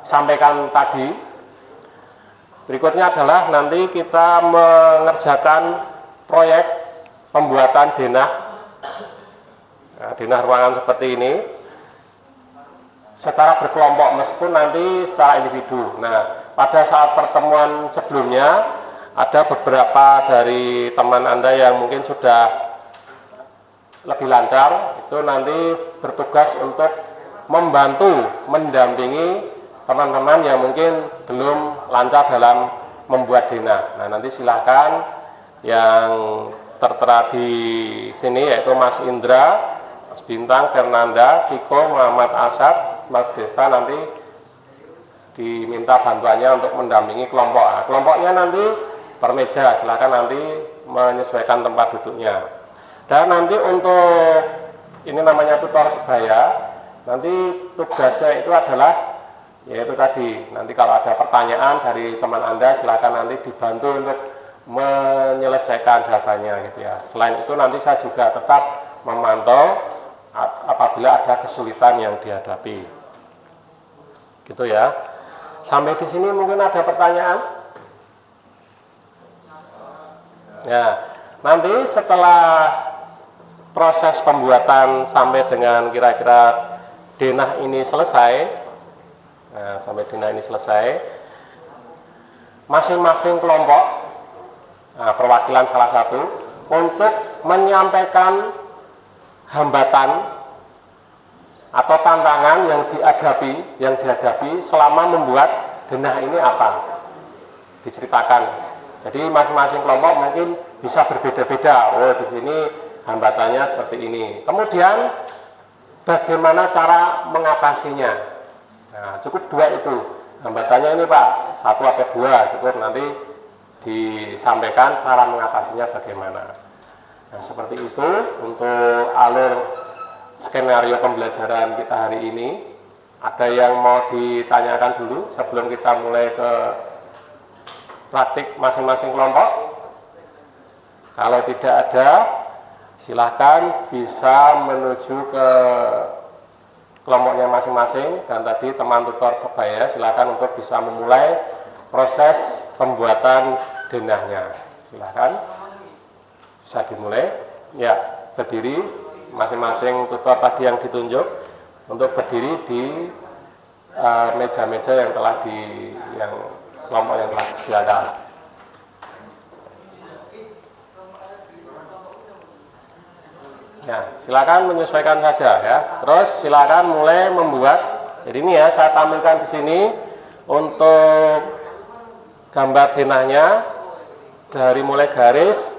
sampaikan tadi, berikutnya adalah nanti kita mengerjakan proyek pembuatan denah, denah ruangan seperti ini, secara berkelompok meskipun nanti secara individu. Nah, pada saat pertemuan sebelumnya, ada beberapa dari teman Anda yang mungkin sudah lebih lancar, itu nanti bertugas untuk membantu mendampingi teman-teman yang mungkin belum lancar dalam membuat denah. Nah, nanti silakan yang tertera di sini yaitu Mas Indra, Mas Bintang, Fernanda, Kiko, Muhammad Asad, Mas Desta nanti diminta bantuannya untuk mendampingi kelompok. Nah, kelompoknya nanti per meja, silakan nanti menyesuaikan tempat duduknya. Dan nanti untuk ini namanya tutor sebaya, nanti tugasnya itu adalah yaitu tadi, nanti kalau ada pertanyaan dari teman Anda silakan nanti dibantu untuk menyelesaikan jawabannya gitu ya. Selain itu nanti saya juga tetap memantau apabila ada kesulitan yang dihadapi. Gitu ya. Sampai di sini mungkin ada pertanyaan? Ya, nanti setelah proses pembuatan sampai dengan kira-kira denah ini selesai, nah, sampai denah ini selesai, masing-masing kelompok, nah, perwakilan salah satu, untuk menyampaikan hambatan atau tantangan yang dihadapi selama membuat denah ini apa, diceritakan. Jadi masing-masing kelompok mungkin bisa berbeda-beda. Oh, di sini hambatannya seperti ini. Kemudian bagaimana cara mengatasinya? Nah, cukup dua itu. Hambatannya ini Pak, satu atau dua cukup, nanti disampaikan cara mengatasinya bagaimana. Nah, seperti itu untuk alur skenario pembelajaran kita hari ini. Ada yang mau ditanyakan dulu sebelum kita mulai ke praktik masing-masing kelompok? Kalau tidak ada, silakan bisa menuju ke kelompoknya masing-masing, dan tadi teman tutor kebaya silakan untuk bisa memulai proses pembuatan denahnya. Silakan bisa dimulai. Ya, berdiri masing-masing tutor tadi yang ditunjuk untuk berdiri di meja-meja yang telah yang kelompok yang telah disediakan. Ya, silakan menyesuaikan saja ya. Terus silakan mulai membuat. Jadi ini ya, saya tampilkan di sini untuk gambar denahnya dari mulai garis,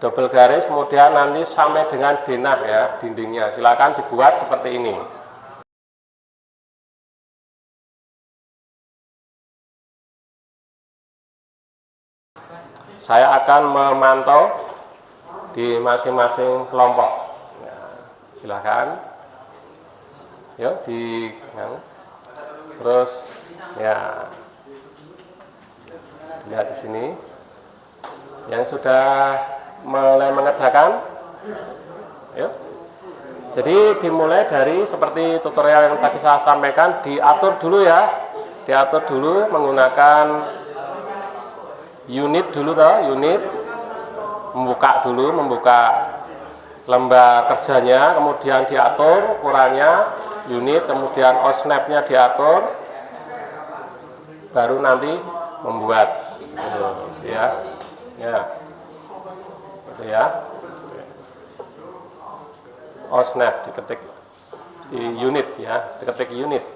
double garis, kemudian nanti sampai dengan denah ya, dindingnya. Silakan dibuat seperti ini. Saya akan memantau di masing-masing kelompok. Ya, silakan. Yuk terus ya, lihat di sini. Yang sudah mulai mengerjakan, yuk. Jadi dimulai dari seperti tutorial yang tadi saya sampaikan, diatur dulu ya, diatur dulu menggunakan unit dulu toh, unit. Membuka lembar kerjanya, kemudian diatur ukurannya, unit, kemudian snap-nya diatur, baru nanti membuat. Ya, gitu ya. Snap diketik di unit ya, diketik unit.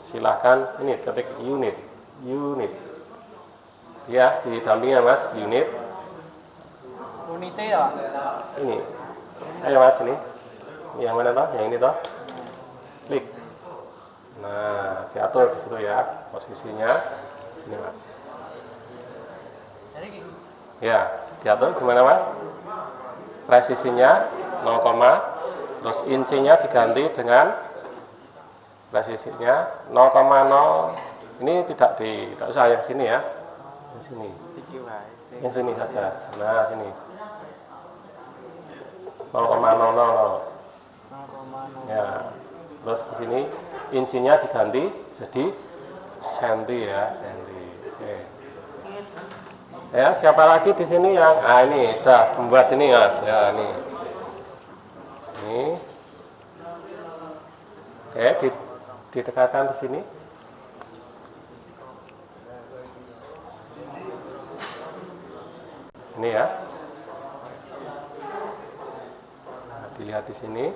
Silahkan ini ketik unit. Ya, didampingi Mas, unit. Unitnya ya? Ini. Ayo Mas, ini. Yang mana toh? Yang ini toh? Klik. Nah, diatur di situ ya, posisinya. Sini Mas. Ya, diatur gimana Mas? Presisinya 0, terus insinya diganti dengan presisinya 0,0. Ini tidak usah yang sini ya. Yang sini. Yang sini saja. Nah, sini. 0,00. Ya. Terus di sini insinya diganti jadi senti ya, senti. Oke. Ya, siapa lagi di sini yang ini sudah membuat ini Mas. Ya, ini. Sini. Oke, didekatkan di sini. Sini ya. Nah, dilihat di sini.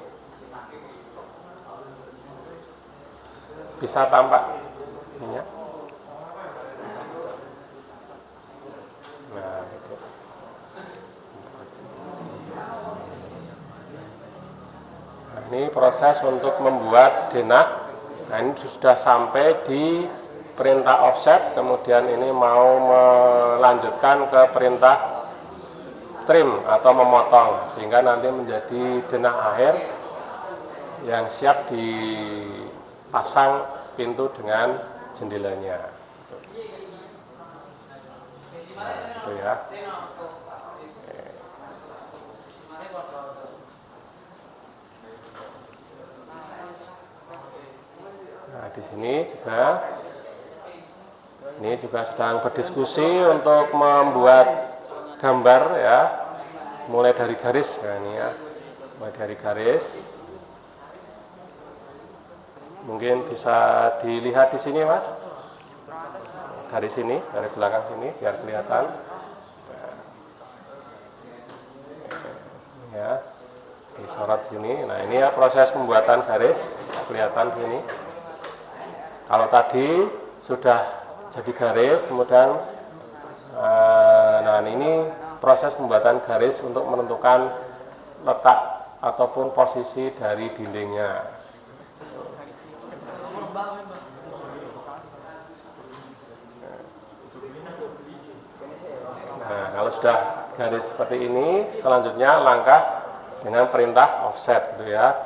Bisa tampak ini ya. Nah, itu. Nah, ini proses untuk membuat denah. Nah, ini sudah sampai di perintah offset, kemudian ini mau melanjutkan ke perintah trim atau memotong, sehingga nanti menjadi denah akhir yang siap dipasang pintu dengan jendelanya. Nah, itu ya. Nah, di sini juga sedang berdiskusi untuk membuat gambar ya, mulai dari garis. Nah, ini ya, mulai dari garis. Mungkin bisa dilihat di sini Mas, dari sini, dari belakang sini biar kelihatan. Ya, disorot sini. Nah, ini ya proses pembuatan garis, kelihatan sini. Kalau tadi sudah jadi garis, kemudian nah ini proses pembuatan garis untuk menentukan letak ataupun posisi dari dindingnya. Nah, kalau sudah garis seperti ini, selanjutnya langkah dengan perintah offset gitu ya.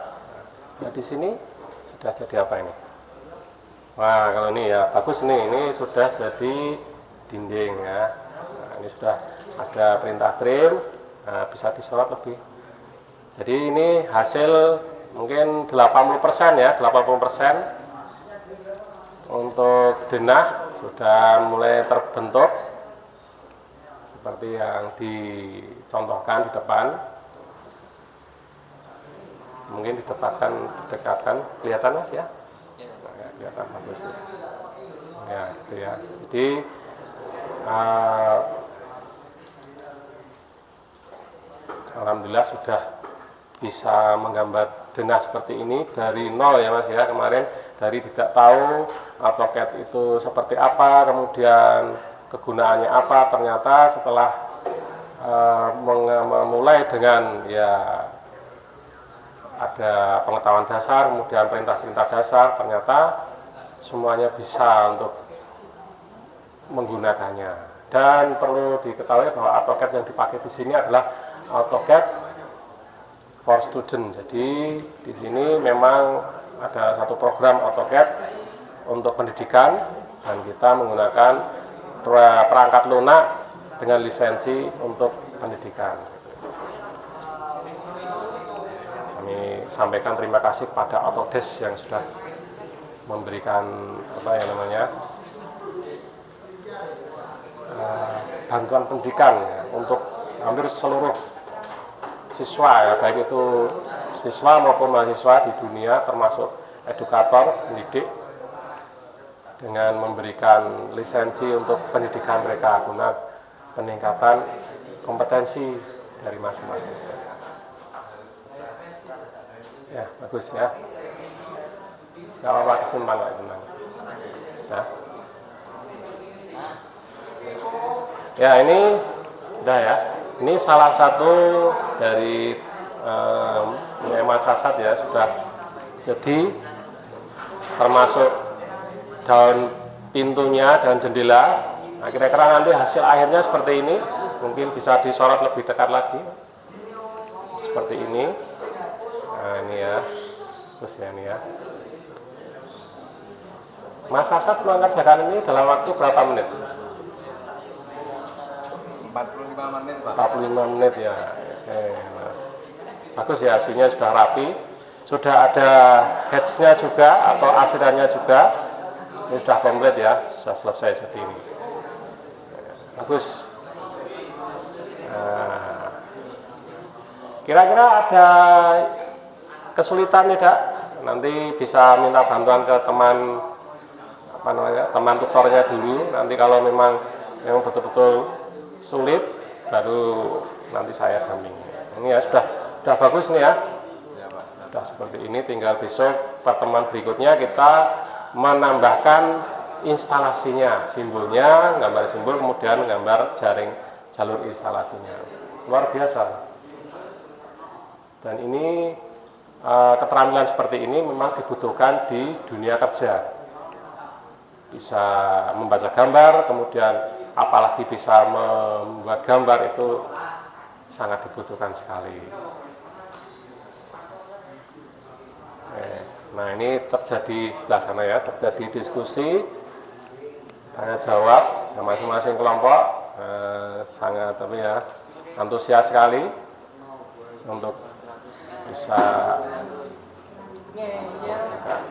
Nah, di sini sudah jadi apa ini? Wah, kalau ini ya bagus nih, ini sudah jadi dinding ya. Nah, ini sudah ada perintah trim, nah, bisa disorot lebih. Jadi ini hasil mungkin 80% ya, 80% untuk denah sudah mulai terbentuk seperti yang dicontohkan di depan. Mungkin didekatkan, kelihatan Mas ya? Nah, kelihatan bagus ya. Ya, gitu ya. Jadi alhamdulillah sudah bisa menggambar denah seperti ini dari nol ya Mas ya. Kemarin dari tidak tahu AutoCAD itu seperti apa, kemudian kegunaannya apa, ternyata setelah memulai dengan ya ada pengetahuan dasar, kemudian perintah-perintah dasar, ternyata semuanya bisa untuk menggunakannya. Dan perlu diketahui bahwa AutoCAD yang dipakai di sini adalah AutoCAD for Student. Jadi di sini memang ada satu program AutoCAD untuk pendidikan dan kita menggunakan perangkat lunak dengan lisensi untuk pendidikan. Kami sampaikan terima kasih kepada Autodesk yang sudah memberikan bantuan pendidikan ya, untuk hampir seluruh siswa ya, baik itu siswa maupun mahasiswa di dunia, termasuk edukator, pendidik, dengan memberikan lisensi untuk pendidikan mereka guna peningkatan kompetensi dari masing-masing. Ya, bagus ya. Nggak apa-apa, simpan Pak, tenang. Ya. Ya, ini sudah ya. Ini salah satu dari Mas Hasad ya, sudah jadi, termasuk daun pintunya dan jendela. Nah, kira-kira nanti hasil akhirnya seperti ini. Mungkin bisa disorot lebih dekat lagi. Seperti ini. Nah, ini ya. Terus ya ini ya. Mas Hasad mengerjakan ini dalam waktu berapa menit? 45 menit Pak. 45 menit ya. Oke, nah. Bagus ya, hasilnya sudah rapi. Sudah ada heads-nya juga atau asirannya juga. Ini sudah komplit ya, sudah selesai seperti ini. Bagus. Nah, kira-kira ada kesulitan tidak? Nanti bisa minta bantuan ke teman teman tutornya dulu. Nanti kalau memang betul-betul sulit, baru nanti saya dampingi. Ini ya sudah bagus nih ya. Sudah seperti ini, tinggal besok pertemuan berikutnya kita menambahkan instalasinya, simbolnya, gambar simbol, kemudian gambar jaring jalur instalasinya. Luar biasa. Dan ini keterampilan seperti ini memang dibutuhkan di dunia kerja. Bisa membaca gambar, kemudian apalagi bisa membuat gambar, itu sangat dibutuhkan sekali. Nah, ini terjadi sebelah sana ya, terjadi diskusi, tanya jawab, masing-masing kelompok sangat antusias sekali untuk bisa mengerjakan.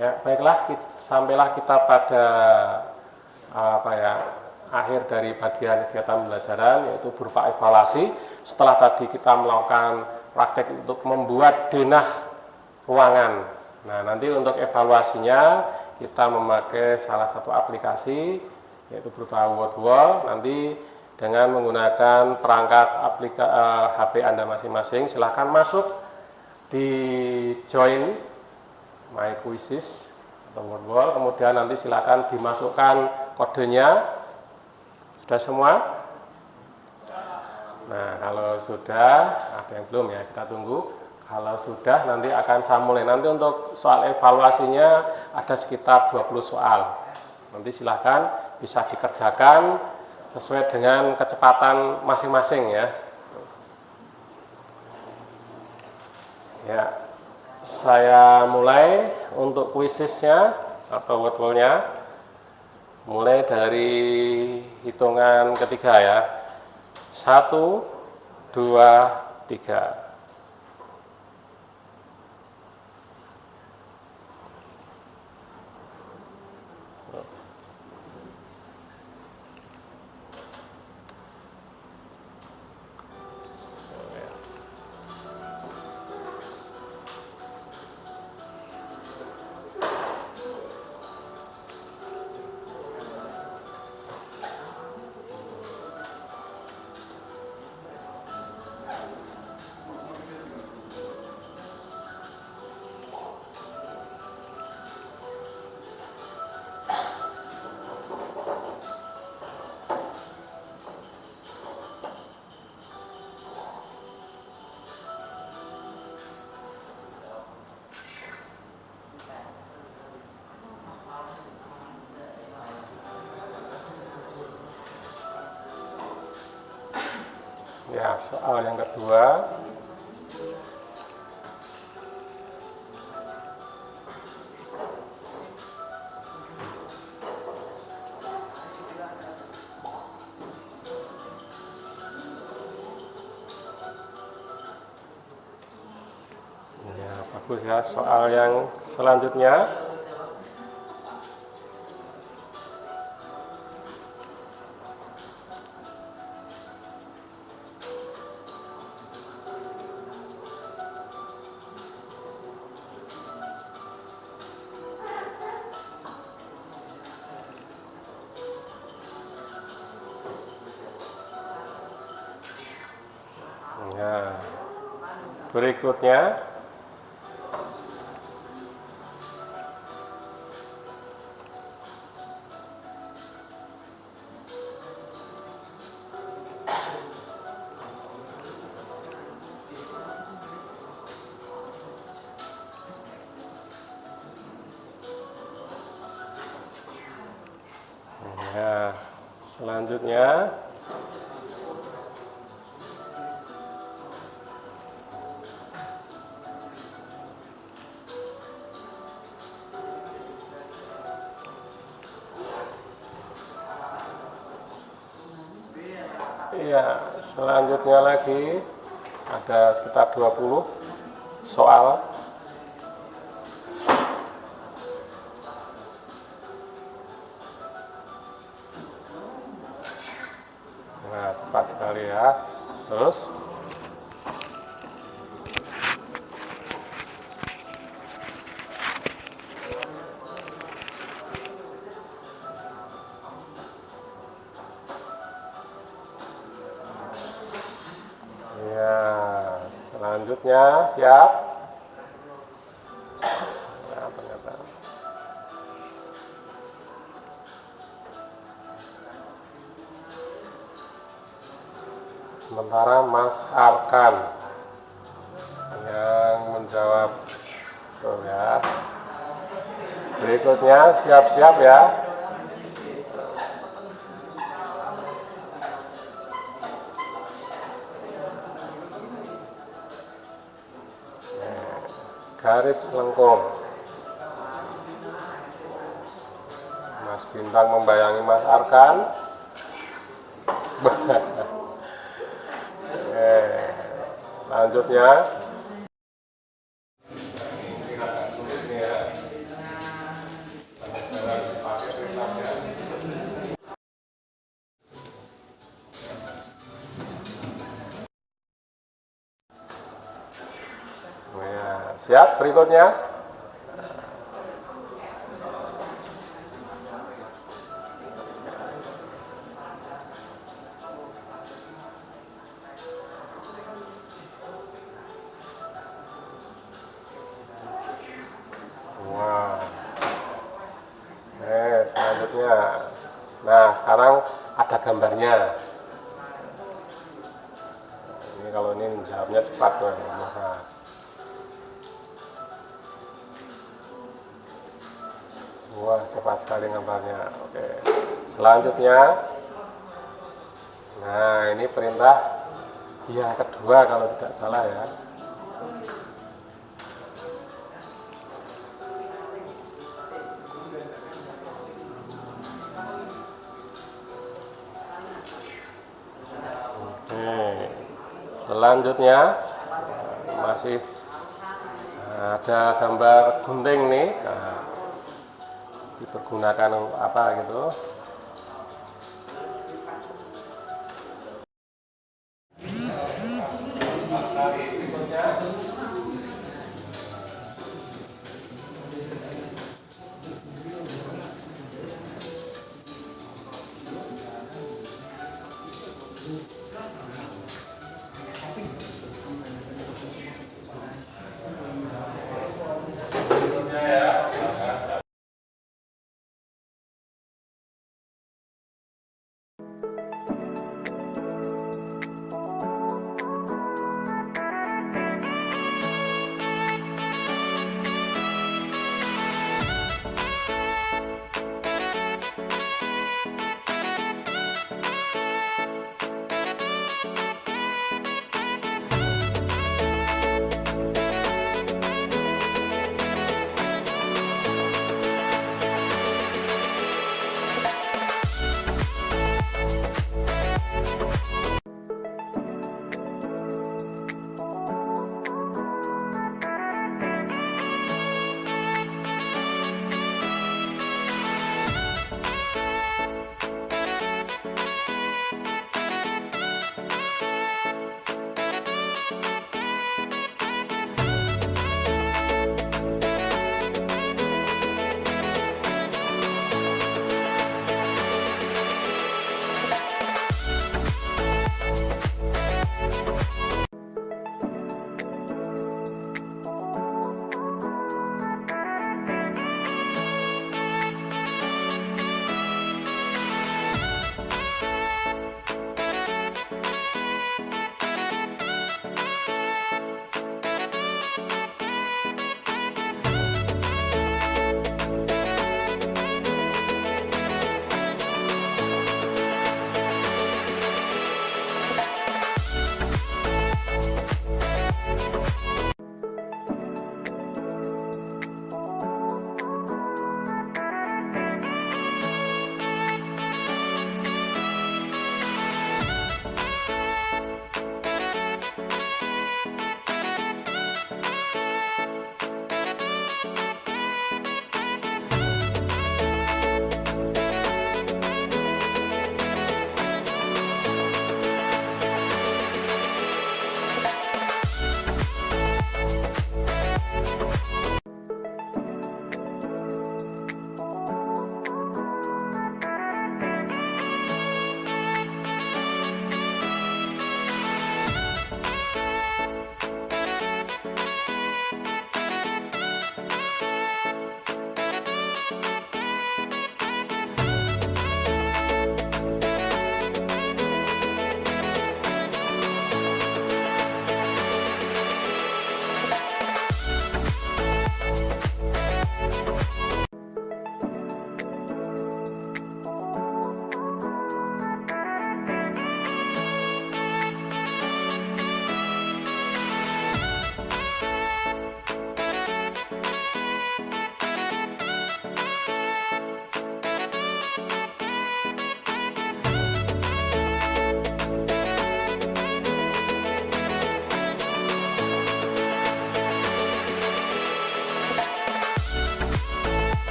Ya, baiklah, sampailah kita pada akhir dari bagian kegiatan pembelajaran, yaitu berupa evaluasi. Setelah tadi kita melakukan praktek untuk membuat denah ruangan. Nah, nanti untuk evaluasinya kita memakai salah satu aplikasi, yaitu berupa Wordwall. Nanti dengan menggunakan perangkat HP Anda masing-masing, silahkan masuk di join My Quizzes atau Wordwall, kemudian nanti silakan dimasukkan kodenya. Sudah semua? Nah, kalau sudah, ada yang belum ya, kita tunggu. Kalau sudah, nanti akan saya mulai. Nanti untuk soal evaluasinya ada sekitar 20 soal. Nanti silakan bisa dikerjakan sesuai dengan kecepatan masing-masing ya. Ya. Saya mulai untuk quizesnya atau wordwallnya, mulai dari hitungan ketiga ya. 1, 2, 3. Ya, soal yang kedua. Ya, bagus ya. Soal yang selanjutnya. Ya, berikutnya. Ya, selanjutnya. Ya, selanjutnya lagi ada sekitar 20 soal. Nah, cepat sekali ya. Terus ya, selanjutnya siap. Nah, ternyata sementara Mas Arkan yang menjawab. Tuh ya. Berikutnya siap-siap ya. Garis lengkung. Mas Bintang membayangi Mas Arkan. Lanjutnya. siap berikutnya. Wow. Selanjutnya. Nah, sekarang ada gambarnya. Ini kalau ini jawabnya cepat tuh. Nah. Wah, cepat sekali gambarnya. Oke. Selanjutnya. Nah, ini perintah yang kedua kalau tidak salah ya. Selanjutnya masih ada gambar gunting nih, nah, dipergunakan apa gitu.